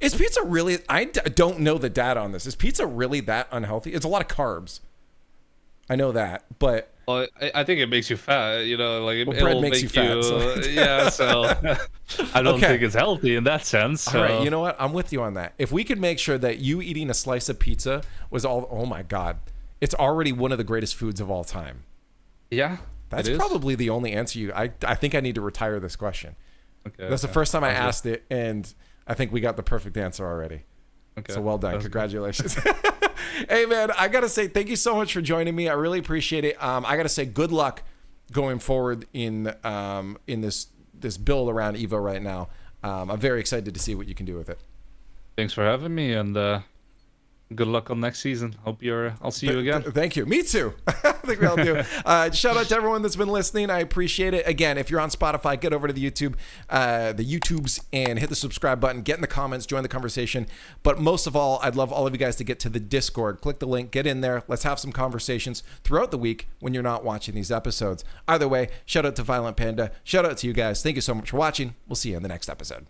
Is pizza really? I don't know the data on this. Is pizza really that unhealthy? It's a lot of carbs. I know that, but well, I think it makes you fat. You know, like bread makes you fat. So. Yeah, so I don't think it's healthy in that sense. So. All right, you know what? I'm with you on that. If we could make sure that you eating a slice of pizza was oh my God, it's already one of the greatest foods of all time. Yeah, that's probably the only answer I think I need to retire this question. Okay, that's the first time I asked it, and I think we got the perfect answer already. Okay, so well done. Congratulations. Hey man, I gotta say thank you so much for joining me. I really appreciate it. I gotta say good luck going forward in this build around Evo right now. I'm very excited to see what you can do with it. Thanks for having me, and good luck on next season. I'll see you again. Thank you. Me too. I think we all do. Shout out to everyone that's been listening. I appreciate it. Again, if you're on Spotify, get over to the YouTubes and hit the subscribe button. Get in the comments, join the conversation. But most of all, I'd love all of you guys to get to the Discord. Click the link, get in there. Let's have some conversations throughout the week when you're not watching these episodes. Either way, shout out to Violent Panda. Shout out to you guys. Thank you so much for watching. We'll see you in the next episode.